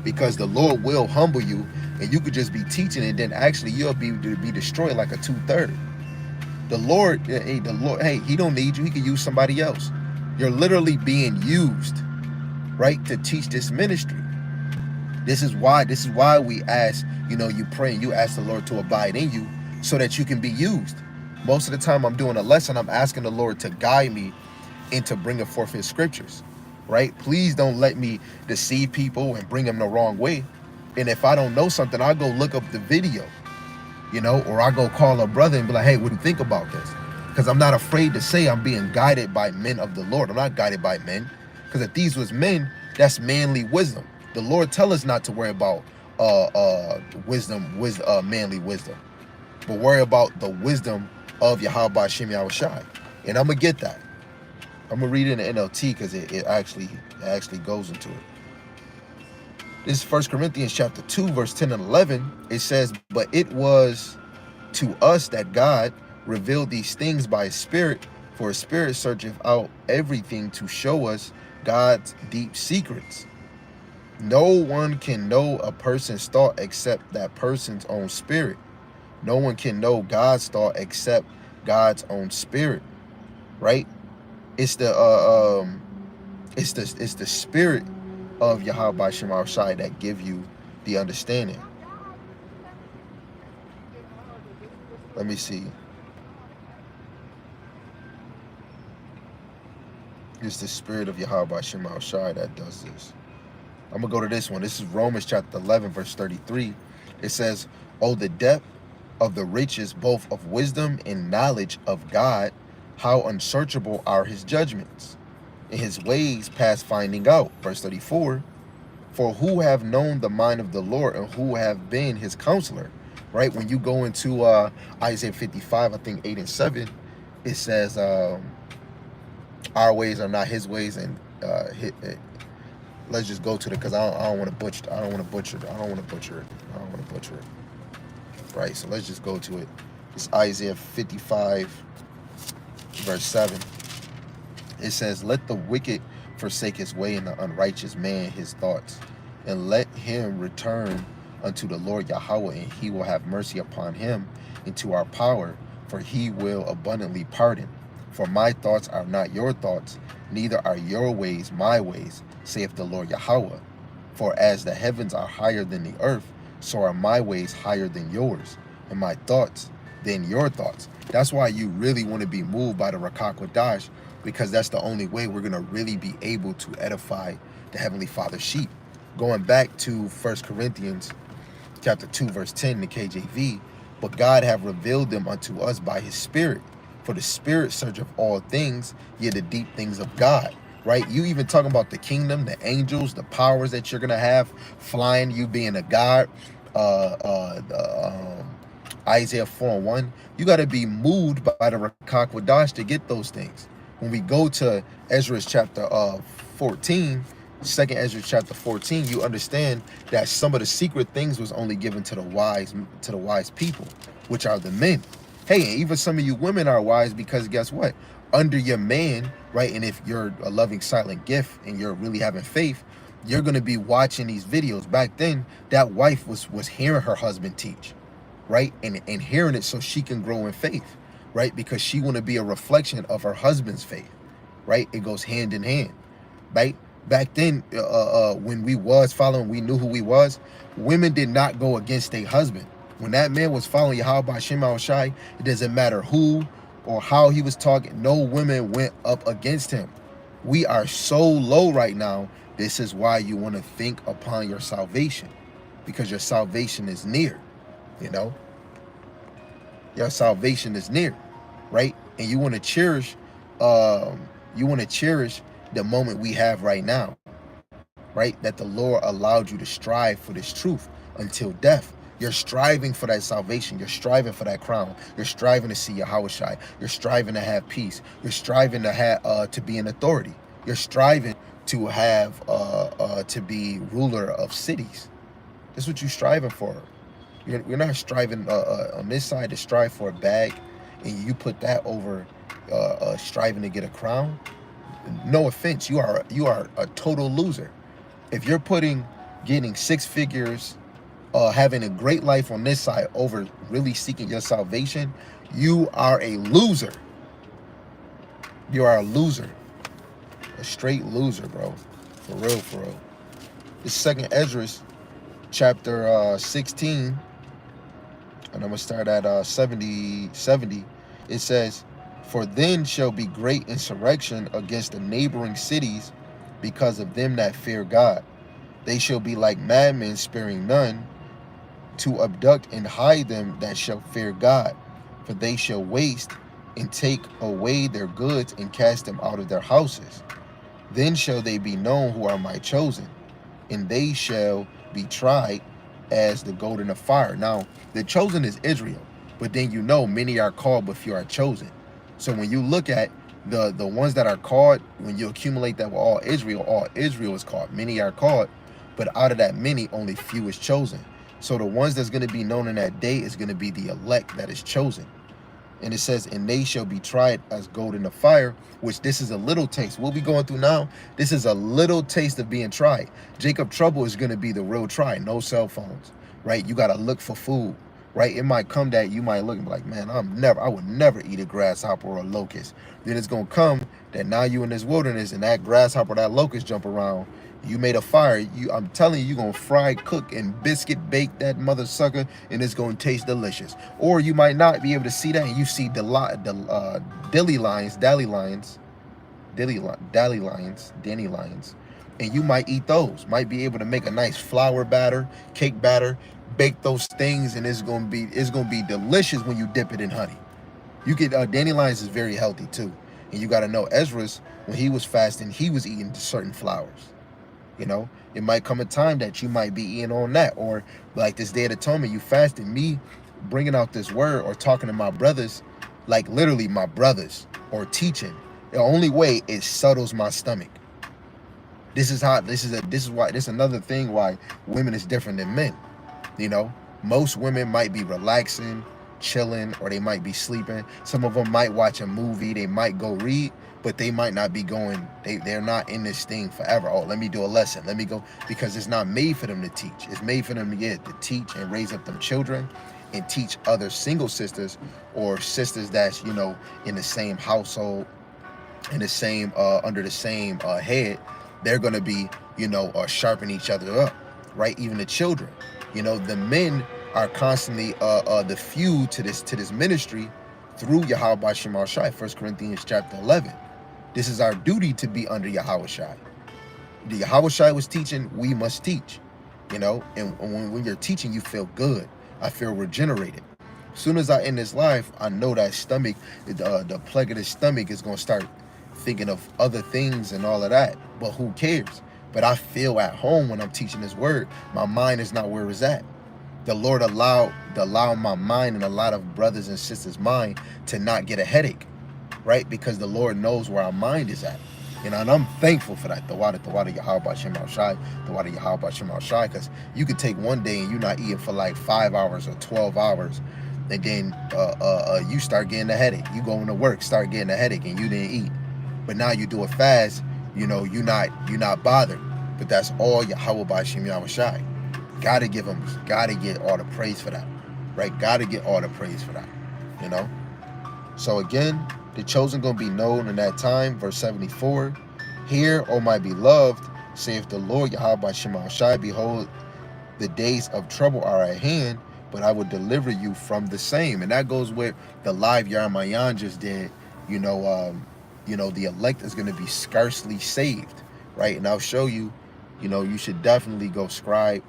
because the Lord will humble you, and you could just be teaching, and then actually you'll be destroyed like a 2/3. The Lord, hey, he don't need you. He can use somebody else. You're literally being used, right, to teach this ministry. This is why we ask, you pray and you ask the Lord to abide in you so that you can be used. Most of the time I'm doing a lesson, I'm asking the Lord to guide me into bringing forth his scriptures, right? Please don't let me deceive people and bring them the wrong way. And if I don't know something, I'll go look up the video, or I go call a brother and be like, hey, what do you think about this? Because I'm not afraid to say I'm being guided by men of the Lord. I'm not guided by men. Because if these was men, that's manly wisdom. The Lord tell us not to worry about manly wisdom, but worry about the wisdom of Yahweh Shem Yahushai. And I'm going to get that. I'm going to read it in the NLT because it actually goes into it. This is 1 Corinthians chapter 2, verse 10 and 11. It says, but it was to us that God revealed these things by his Spirit, for his Spirit searcheth out everything to show us God's deep secrets. No one can know a person's thought except that person's own spirit. No one can know God's thought except God's own spirit, right? It's the spirit of Yahweh Shema Shai that give you the understanding. Let me see. It's the spirit of Yahweh Shema Shai that does this. I'm going to go to this one. This is Romans chapter 11, verse 33. It says, oh, the depth of the riches, both of wisdom and knowledge of God, how unsearchable are his judgments, and his ways past finding out. Verse 34, for who have known the mind of the Lord, and who have been his counselor? Right? When you go into Isaiah 55, I think 8 and 7, it says, our ways are not his ways, and let's just go to it, because I don't want to butcher. I don't want to butcher it. Right? So let's just go to it. It's Isaiah 55, verse 7. It says, let the wicked forsake his way, and the unrighteous man his thoughts, and let him return unto the Lord Yahweh, and he will have mercy upon him, and to our power, for he will abundantly pardon. For my thoughts are not your thoughts, neither are your ways my ways, saith the Lord Yahweh. For as the heavens are higher than the earth, so are my ways higher than yours, and my thoughts than your thoughts. That's why you really want to be moved by the Rakak Wadash, because that's the only way we're going to really be able to edify the Heavenly Father's sheep. Going back to 1 Corinthians chapter 2, verse 10 in the KJV, but God have revealed them unto us by his Spirit. For the Spirit searcheth all things, yet the deep things of God. Right? You even talking about the kingdom, the angels, the powers that you're going to have, flying, you being a God, Isaiah 4 and 1. You got to be moved by the Rakak Wadash to get those things. When we go to Ezra's chapter 14, 2nd Ezra chapter 14, you understand that some of the secret things was only given to the wise people, which are the men. Hey, even some of you women are wise, because guess what? Under your man, right? And if you're a loving silent gift and you're really having faith, you're going to be watching these videos. Back then, that wife was hearing her husband teach, right? And hearing it so she can grow in faith, right? Because she want to be a reflection of her husband's faith, right? It goes hand in hand, right? Back then, when we was following, we knew who we was. Women did not go against their husband. When that man was following Yahweh Shem Shai, it doesn't matter who or how he was talking. No women went up against him. We are so low right now. This is why you want to think upon your salvation, because your salvation is near. You know, your salvation is near, right? And you want to cherish, the moment we have right now, right? That the Lord allowed you to strive for this truth until death. You're striving for that salvation. You're striving for that crown. You're striving to see Yahweh Shai. You're striving to have peace. You're striving to have to be an authority. You're striving to have to be ruler of cities. That's what you're striving for. You're not striving on this side to strive for a bag, and you put that over striving to get a crown. No offense, you are a total loser. If you're putting getting 6 figures, having a great life on this side over really seeking your salvation, you are a loser. You are a loser. A straight loser, bro. For real, for real. This 2nd Ezra chapter 16, and I'm going to start at 70. It says, for then shall be great insurrection against the neighboring cities because of them that fear God. They shall be like madmen, sparing none, to abduct and hide them that shall fear God. For they shall waste and take away their goods and cast them out of their houses. Then shall they be known who are my chosen, and they shall be tried as the gold in the fire. Now, the chosen is Israel, but then you know many are called, but few are chosen. So when you look at the ones that are called, when you accumulate that with all Israel is called. Many are called, but out of that many, only few is chosen. So the ones that's going to be known in that day is going to be the elect that is chosen. And it says, and they shall be tried as gold in the fire, which this is a little taste. What we going through now, this is a little taste of being tried. Jacob Trouble is going to be the real try. No cell phones, right? You got to look for food, right? It might come that you might look and be like, man, I would never eat a grasshopper or a locust. Then it's going to come that now you in this wilderness and that grasshopper, that locust jump around. You made a fire. I'm telling you, you're going to fry, cook, and biscuit bake that mother sucker, and it's going to taste delicious. Or you might not be able to see that, and you see dandelions, and you might eat those. Might be able to make a nice flour batter, cake batter, bake those things, and it's going to be delicious when you dip it in honey. You get dandelions is very healthy too. And you got to know Ezra's, when he was fasting, he was eating certain flours. You know, it might come a time that you might be eating on that, or like this Day of Atonement, you fasting. Me bringing out this word or talking to my brothers, like literally my brothers, or teaching. The only way it settles my stomach. This is how. This is why. This is another thing why women is different than men. You know, most women might be relaxing, chilling, or they might be sleeping. Some of them might watch a movie. They might go read, but they might not be going. They're not in this thing forever. Oh, let me do a lesson. Let me go, because it's not made for them to teach. It's made for them to teach and raise up them children, and teach other single sisters or sisters that's, you know, in the same household, in the same under the same head. They're gonna be, you know, sharpen each other up, right? Even the children. You know, the men are constantly the feud to this ministry through Yahweh Shema Shai. 1 Corinthians chapter 11. This is our duty to be under Yahweh Shai. The Yahweh Shai was teaching, we must teach. You know, and when you're teaching, you feel good. I feel regenerated. As soon as I end this life, I know that stomach, the plague of the stomach is gonna start thinking of other things and all of that. But who cares? But I feel at home when I'm teaching this word. My mind is not where it's at. The Lord allowed my mind and a lot of brothers and sisters' mind to not get a headache, right? Because the Lord knows where our mind is at. You know, and I'm thankful for that. The water Yahweh Shem Shai, the water Yahweh Shem Shai, because you could take one day and you're not eating for like 5 hours or 12 hours, and then you start getting a headache. You go into work, start getting a headache, and you didn't eat. But now you do a fast, you know, you're not bothered. But that's all Yahweh B'Shem Yahweh Shai. Gotta get all the praise for that, right? Gotta get all the praise for that, you know? So again, the chosen gonna be known in that time, verse 74. Hear, O my beloved, saith the Lord Yahweh B'Shem Yahweh Shai, behold, the days of trouble are at hand, but I will deliver you from the same. And that goes with the live Yarmayan just did, you know, the elect is going to be scarcely saved, right? And I'll show you, you know, you should definitely go scribe.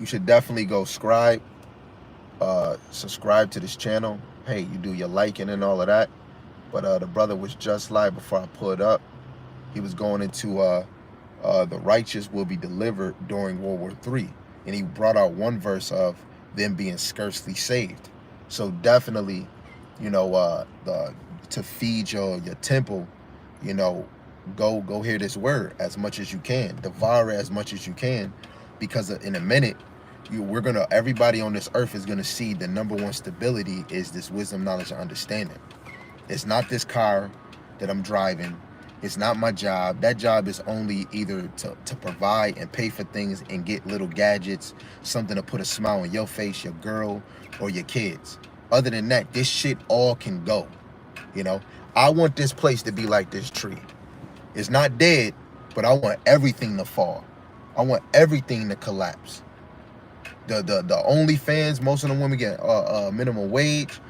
You should definitely go subscribe to this channel. Hey, you do your liking and all of that. But the brother was just live before I pulled up. He was going into the righteous will be delivered during World War III. And he brought out one verse of them being scarcely saved. So definitely, you know, to feed your temple, you know, go hear this word as much as you can. Devour it as much as you can, because in a minute, everybody on this earth is gonna see the number one stability is this wisdom, knowledge, and understanding. It's not this car that I'm driving. It's not my job. That job is only either to provide and pay for things and get little gadgets, something to put a smile on your face, your girl, or your kids. Other than that, this shit all can go. You know, I want this place to be like this tree. It's not dead, but I want everything to fall. I want everything to collapse. The OnlyFans, most of the women get minimum wage.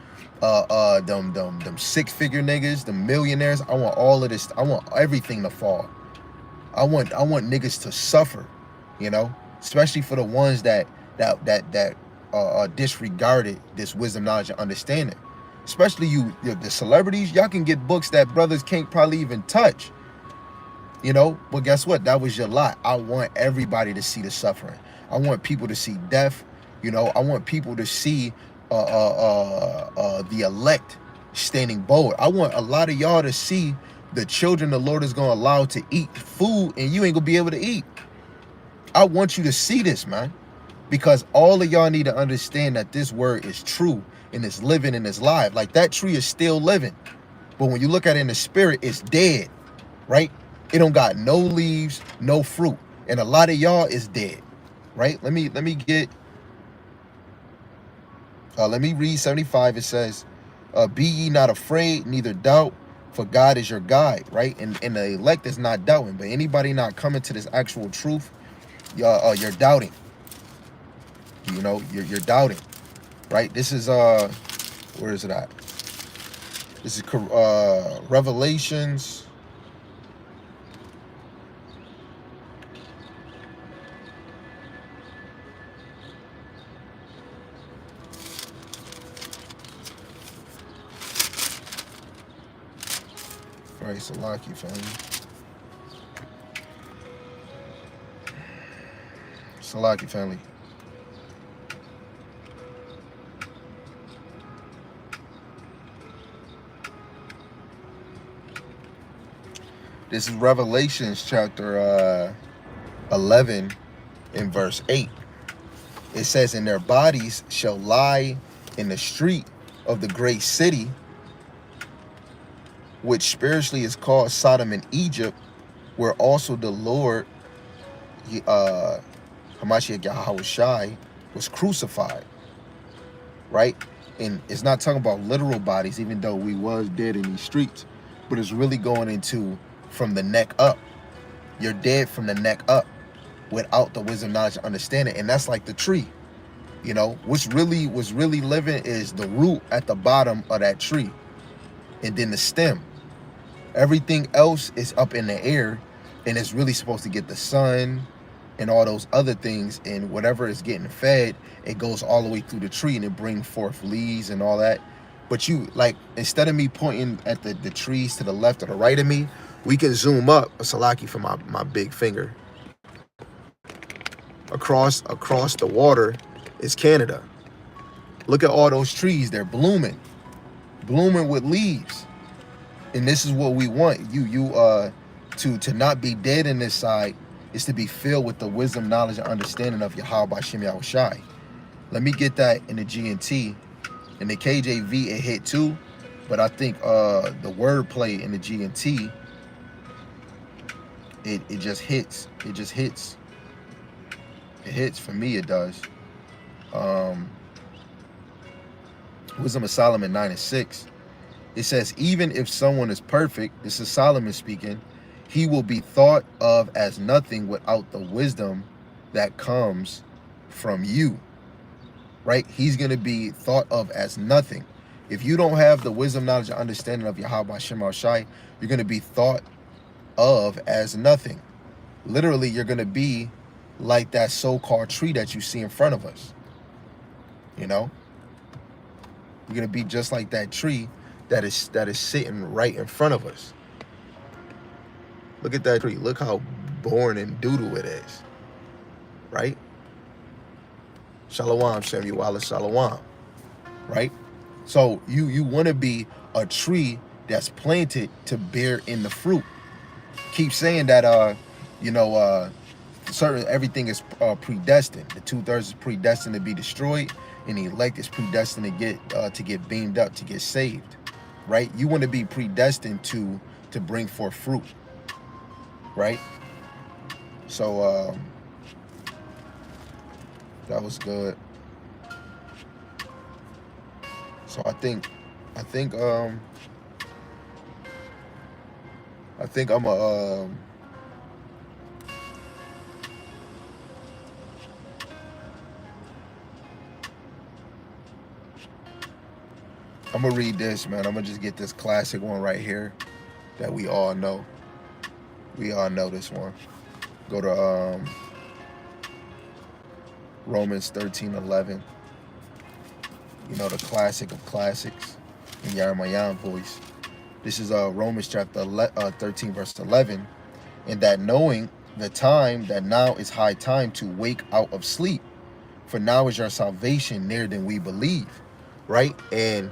Them 6-figure niggas, the millionaires. I want all of this. I want everything to fall. I want niggas to suffer, you know, especially for the ones that disregarded this wisdom, knowledge, and understanding. Especially the celebrities. Y'all can get books that brothers can't probably even touch, you know. But guess what? That was your lot. I want everybody to see the suffering. I want people to see death. You know, I want people to see the elect standing bold. I want a lot of y'all to see the children the Lord is gonna allow to eat food and you ain't gonna be able to eat. I want you to see this, man, because all of y'all need to understand that this word is true and it's living and it's live. Like that tree is still living, but when you look at it in the spirit, it's dead, right? It don't got no leaves, no fruit, and a lot of y'all is dead, right? Let me read 75. It says, be ye not afraid, neither doubt, for God is your guide, right? And the elect is not doubting, but anybody not coming to this actual truth, you're doubting. You know, you're doubting, right? This is, where is it at? This is Revelations. Christ, Salaki, family. Salaki, family. This is Revelations chapter 11 in verse 8. It says, and their bodies shall lie in the street of the great city, which spiritually is called Sodom and Egypt, where also the Lord, Hamashiach Yahawashi, was crucified. Right? And it's not talking about literal bodies, even though we was dead in these streets, but it's really going into from the neck up. You're dead from the neck up without the wisdom, knowledge, and understanding. And that's like the tree. You know, what's really living is the root at the bottom of that tree, and then the stem. Everything else is up in the air, and it's really supposed to get the sun and all those other things, and whatever is getting fed, it goes all the way through the tree, and it brings forth leaves and all that. But you, like, instead of me pointing at the trees to the left or the right of me, we can zoom up a Salaki from my big finger. Across the water is Canada. Look at all those trees. They're blooming with leaves. And this is what we want. To not be dead in this side is to be filled with the wisdom, knowledge, and understanding of Yahweh Bashem Yahushai. Let me get that in the GNT. In the KJV, it hit too. But I think the wordplay in the GNT, it just hits. It just hits. It hits for me. It does. Wisdom of Solomon 9:6. It says, even if someone is perfect, this is Solomon speaking, he will be thought of as nothing without the wisdom that comes from you. Right? He's going to be thought of as nothing. If you don't have the wisdom, knowledge, and understanding of Yahweh Shema Shai, you're going to be thought of as nothing. Literally, you're going to be like that so-called tree that you see in front of us. You know? You're going to be just like that tree that is sitting right in front of us. Look at that tree. Look how boring and doodle it is. Right? Shalom, Shemuala Shalom. Right? So you want to be a tree that's planted to bear in the fruit. Keep saying that certain everything is predestined. The 2/3 is predestined to be destroyed, and the elect is predestined to get beamed up, to get saved. Right? You want to be predestined to bring forth fruit. Right? So that was good. So I think I'm gonna read this, man. I'm gonna just get this classic one right here that we all know. We all know this one. Go to Romans 13:11. You know, the classic of classics in Yarmayan voice. This is Romans chapter 13, verse 11. And that knowing the time, that now is high time to wake out of sleep. For now is your salvation nearer than we believe. Right? And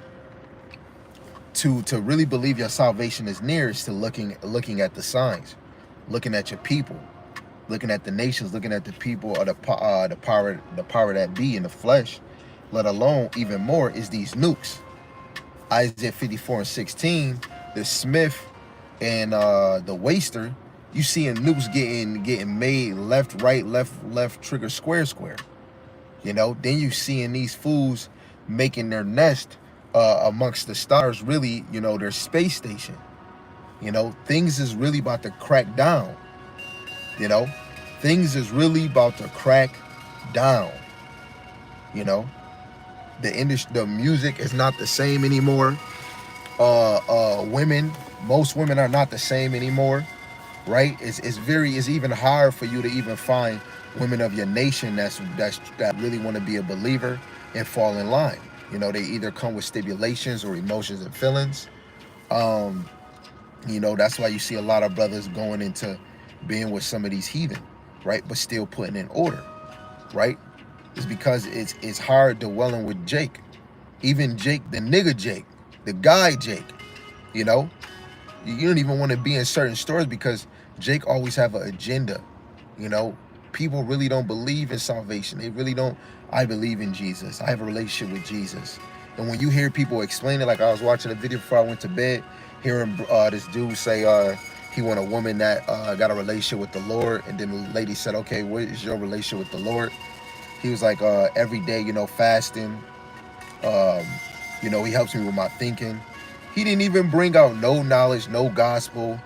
to really believe your salvation is near is to looking at the signs, looking at your people, looking at the nations, looking at the people of the power that be in the flesh. Let alone even more is these nukes. Isaiah 54:16, the smith and the waster, you seeing nukes getting made left, right, left, trigger, square. You know, then you seeing these fools making their nest amongst the stars, really, you know, their space station. You know, things is really about to crack down. You know, things is really about to crack down. You know, the music is not the same anymore. Most women are not the same anymore. Right? It's even hard for you to even find women of your nation that really want to be a believer and fall in line. You know, they either come with stipulations or emotions and feelings. You know, that's why you see a lot of brothers going into being with some of these heathen, right? But still putting in order, right? It's because it's hard dwelling with Jake. Even Jake, the nigga Jake, the guy Jake, you know? You don't even want to be in certain stores because Jake always have an agenda, you know? People really don't believe in salvation. They really don't. I believe in Jesus. I have a relationship with Jesus. And when you hear people explain it, like I was watching a video before I went to bed, hearing this dude say he want a woman that got a relationship with the Lord, and then the lady said, okay, what is your relationship with the Lord? He was like, every day, you know, fasting. Um, you know, he helps me with my thinking. He didn't even bring out no knowledge, no gospel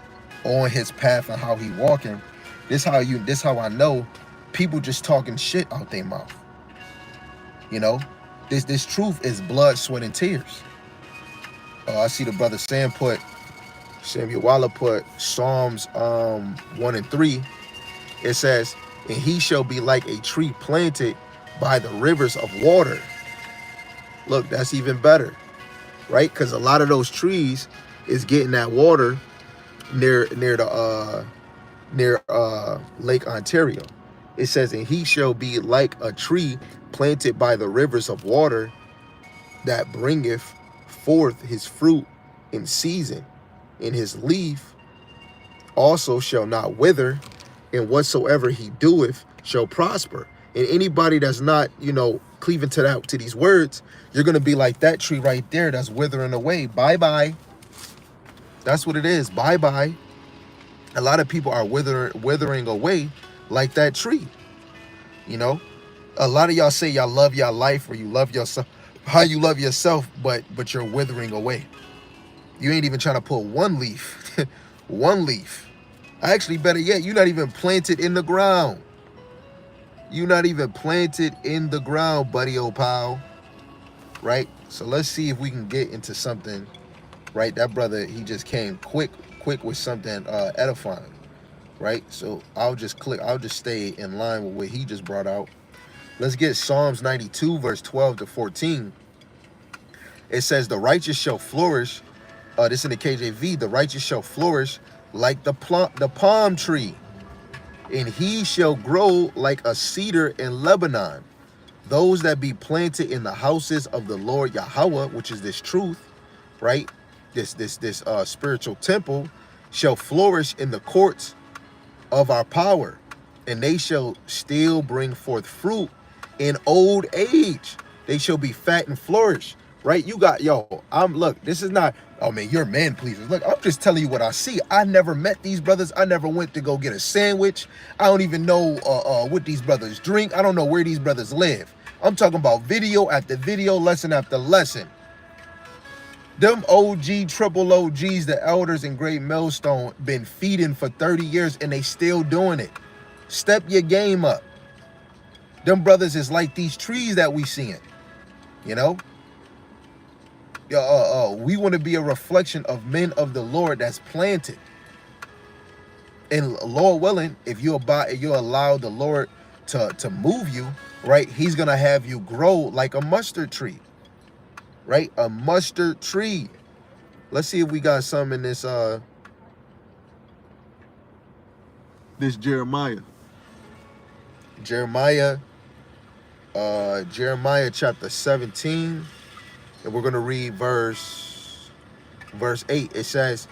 on his path and how he walking. This how I know people just talking shit out their mouth. You know, this truth is blood, sweat, and tears. I see the brother Samuel Waller put Psalms 1 and 3. It says, and he shall be like a tree planted by the rivers of water. Look, that's even better, right? Because a lot of those trees is getting that water near Lake Ontario. It says, and he shall be like a tree planted by the rivers of water that bringeth forth his fruit in season, and his leaf also shall not wither, and whatsoever he doeth shall prosper. And anybody that's not, you know, cleaving to these words, you're gonna be like that tree right there that's withering away. Bye-bye. That's what it is. Bye-bye. A lot of people are withering away like that tree. You know? A lot of y'all say y'all love your life or you love yourself, how you love yourself, but you're withering away. You ain't even trying to put one leaf. One leaf. Actually, better yet, you're not even planted in the ground. You're not even planted in the ground, buddy, old pal. Right? So let's see if we can get into something. Right? That brother, he just came quick with something edifying. Right? So I'll just stay in line with what he just brought out. Let's get Psalms 92, verse 12 to 14. It says, the righteous shall flourish. This in the KJV. The righteous shall flourish like the palm tree, and he shall grow like a cedar in Lebanon. Those that be planted in the houses of the Lord Yahweh, which is this truth, right? This spiritual temple, shall flourish in the courts of our power, and they shall still bring forth fruit in old age. They shall be fat and flourish. Right? You got, look, this is not, oh man, you're man pleasers. Look, I'm just telling you what I see. I never met these brothers. I never went to go get a sandwich. I don't even know what these brothers drink. I don't know where these brothers live. I'm talking about video after video, lesson after lesson. Them OG, triple OGs, the elders in Great Millstone, been feeding for 30 years and they still doing it. Step your game up. Them brothers is like these trees that we seeing, you know? We want to be a reflection of men of the Lord that's planted. And Lord willing, if you allow the Lord to move you, right, he's going to have you grow like a mustard tree. Right? A mustard tree. Let's see if we got some in this Jeremiah. Jeremiah chapter 17. And we're going to read verse 8. It says,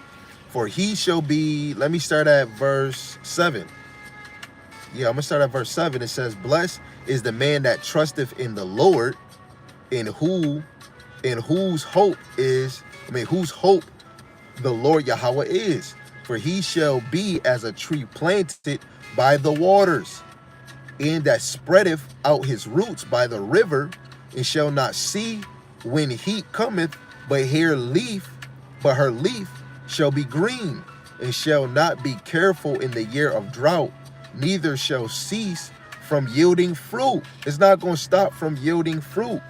for he shall be, let me start at verse 7. Yeah, I'm going to start at verse 7. It says, blessed is the man that trusteth in the Lord, whose hope the Lord Yahweh is. For he shall be as a tree planted by the waters, and that spreadeth out his roots by the river, and shall not see when heat cometh, but her leaf shall be green, and shall not be careful in the year of drought, neither shall cease from yielding fruit. It's not going to stop from yielding fruit,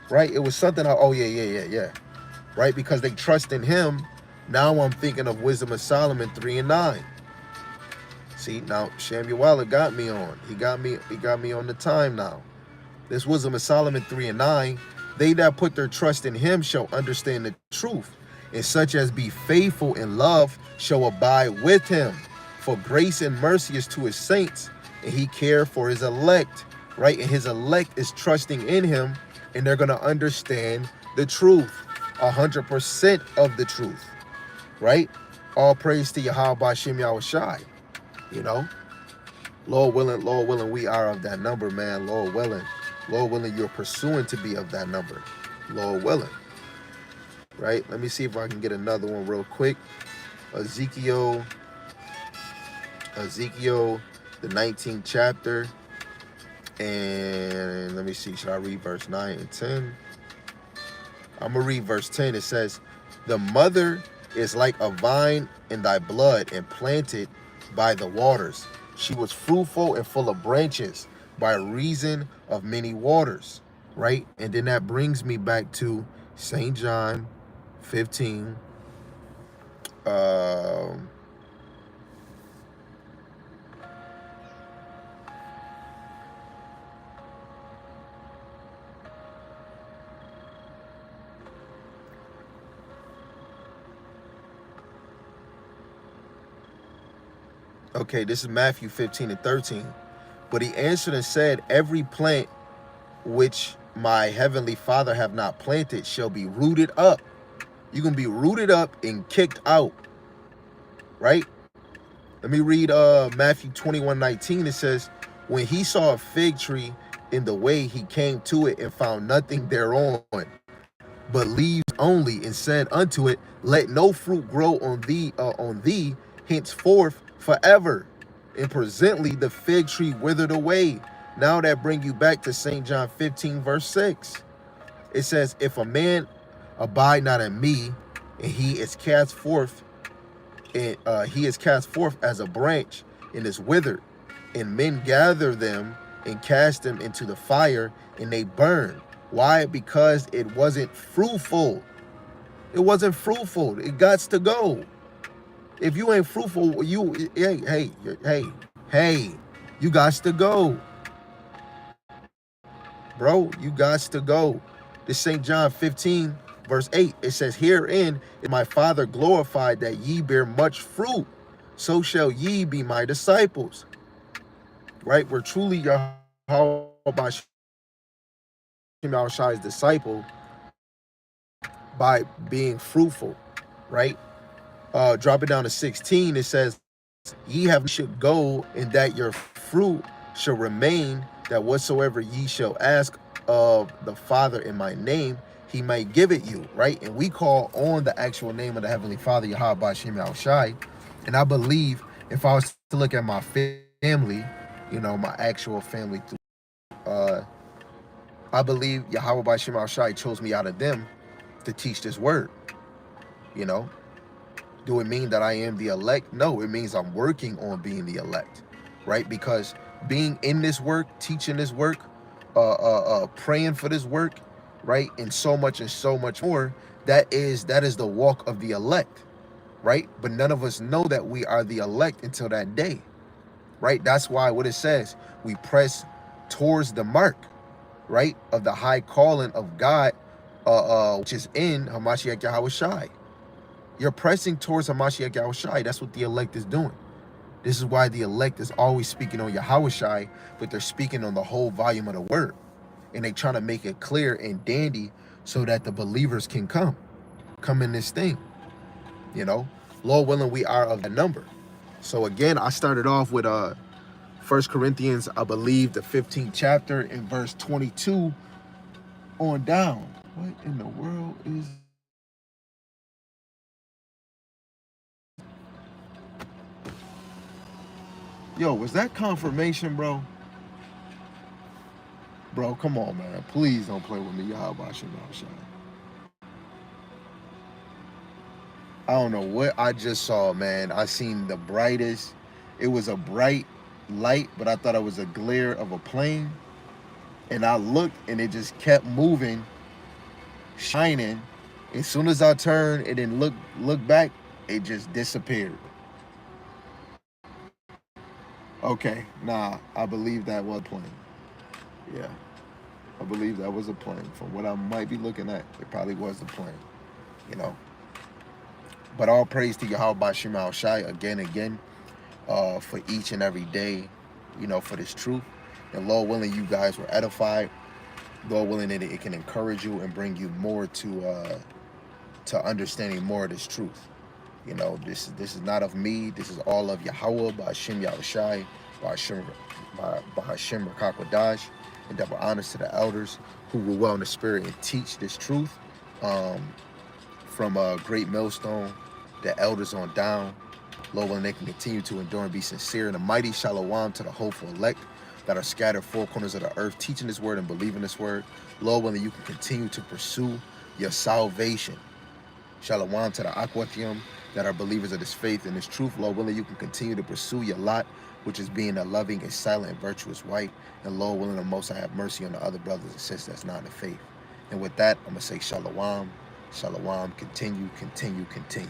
right? It was something, right? Because they trust in him. Now I'm thinking of Wisdom of Solomon 3 and 9. See, now Samuel Waller got me on. He got me on the time now. This Wisdom of Solomon 3 and 9. They that put their trust in him shall understand the truth, and such as be faithful in love shall abide with him. For grace and mercy is to his saints, and he cares for his elect, right? And his elect is trusting in him, and they're going to understand the truth, 100% of the truth, right? All praise to Yahweh Bashim Yahushai, you know? Lord willing, we are of that number, man. Lord willing, you're pursuing to be of that number. Lord willing, right? Let me see if I can get another one real quick. Ezekiel, the 19th chapter. And let me see, should I read verse 9 and 10? I'm going to read verse 10. It says, the mother is like a vine in thy blood and planted by the waters. She was fruitful and full of branches by reason of many waters, right? And then that brings me back to St. John 15. Okay, this is Matthew 15 and 13. But he answered and said, every plant which my heavenly Father have not planted shall be rooted up. You're going to be rooted up and kicked out, right? Let me read Matthew 21:19. It says, when he saw a fig tree in the way, he came to it and found nothing thereon, but leaves only, and said unto it, let no fruit grow on thee henceforth forever. And presently the fig tree withered away. Now that bring you back to St. John 15 verse 6. It says, if a man abide not in me, and he is cast forth as a branch and is withered, and men gather them and cast them into the fire, and they burn. Why? Because it wasn't fruitful. It wasn't fruitful. It got to go. If you ain't fruitful, hey, you got to go. Bro, you got to go. This St. John 15, verse 8, it says, herein is my Father glorified, that ye bear much fruit, so shall ye be my disciples. Right? We're truly Yahweh Shai's disciple by being fruitful, right? Drop it down to 16, it says, ye have should go, and that your fruit shall remain, that whatsoever ye shall ask of the Father in my name, he may give it you, right? And we call on the actual name of the Heavenly Father, Yahweh Bashim Yahushai. And I believe if I was to look at my family, you know, my actual family, I believe Yahweh Bashim Yahushai chose me out of them to teach this word, you know. Do it mean that I am the elect? No, it means I'm working on being the elect, right? Because being in this work, teaching this work, praying for this work, right, and so much more, that is the walk of the elect, right? But none of us know that we are the elect until that day, right? That's why what it says, we press towards the mark, right, of the high calling of God, which is in Hamashiach Yahushai. You're pressing towards Hamashiach Yahushai. That's what the elect is doing. This is why the elect is always speaking on Yahushai, but they're speaking on the whole volume of the word. And they trying to make it clear and dandy so that the believers can come in this thing. You know, Lord willing, we are of that number. So again, I started off with 1 Corinthians, I believe, the 15th chapter in verse 22 on down. What in the world is... Yo, was that confirmation, bro? Bro, come on, man. Please don't play with me. Yahweh Shem Shai. I don't know what I just saw, man. I seen the brightest. It was a bright light, but I thought it was a glare of a plane. And I looked, and it just kept moving, shining. As soon as I turned and then look back, it just disappeared. Okay, nah, I believe that was a plane. Yeah, I believe that was a plane. From what I might be looking at, it probably was a plane, you know. But all praise to Yahweh Shema Shai again, for each and every day, for this truth. And Lord willing, you guys were edified. Lord willing, that it can encourage you and bring you more to understanding more of this truth. This is not of me. This is all of Yahweh, by Hashem Yahushai, by Hashem Rakakwadash, and double honors to the elders who will well in the spirit and teach this truth. From a great millstone, the elders on down. Lord, when they can continue to endure and be sincere, and a mighty shalom to the hopeful elect that are scattered four corners of the earth, teaching this word and believing this word. Lord, when you can continue to pursue your salvation. Shalom to the Akwathium that are believers of this faith and this truth. Lord willing, you can continue to pursue your lot, which is being a loving and silent and virtuous wife. And Lord willing, the most I have mercy on the other brothers and sisters that's not in the faith. And with that, I'm going to say shalom, shalom, continue, continue, continue.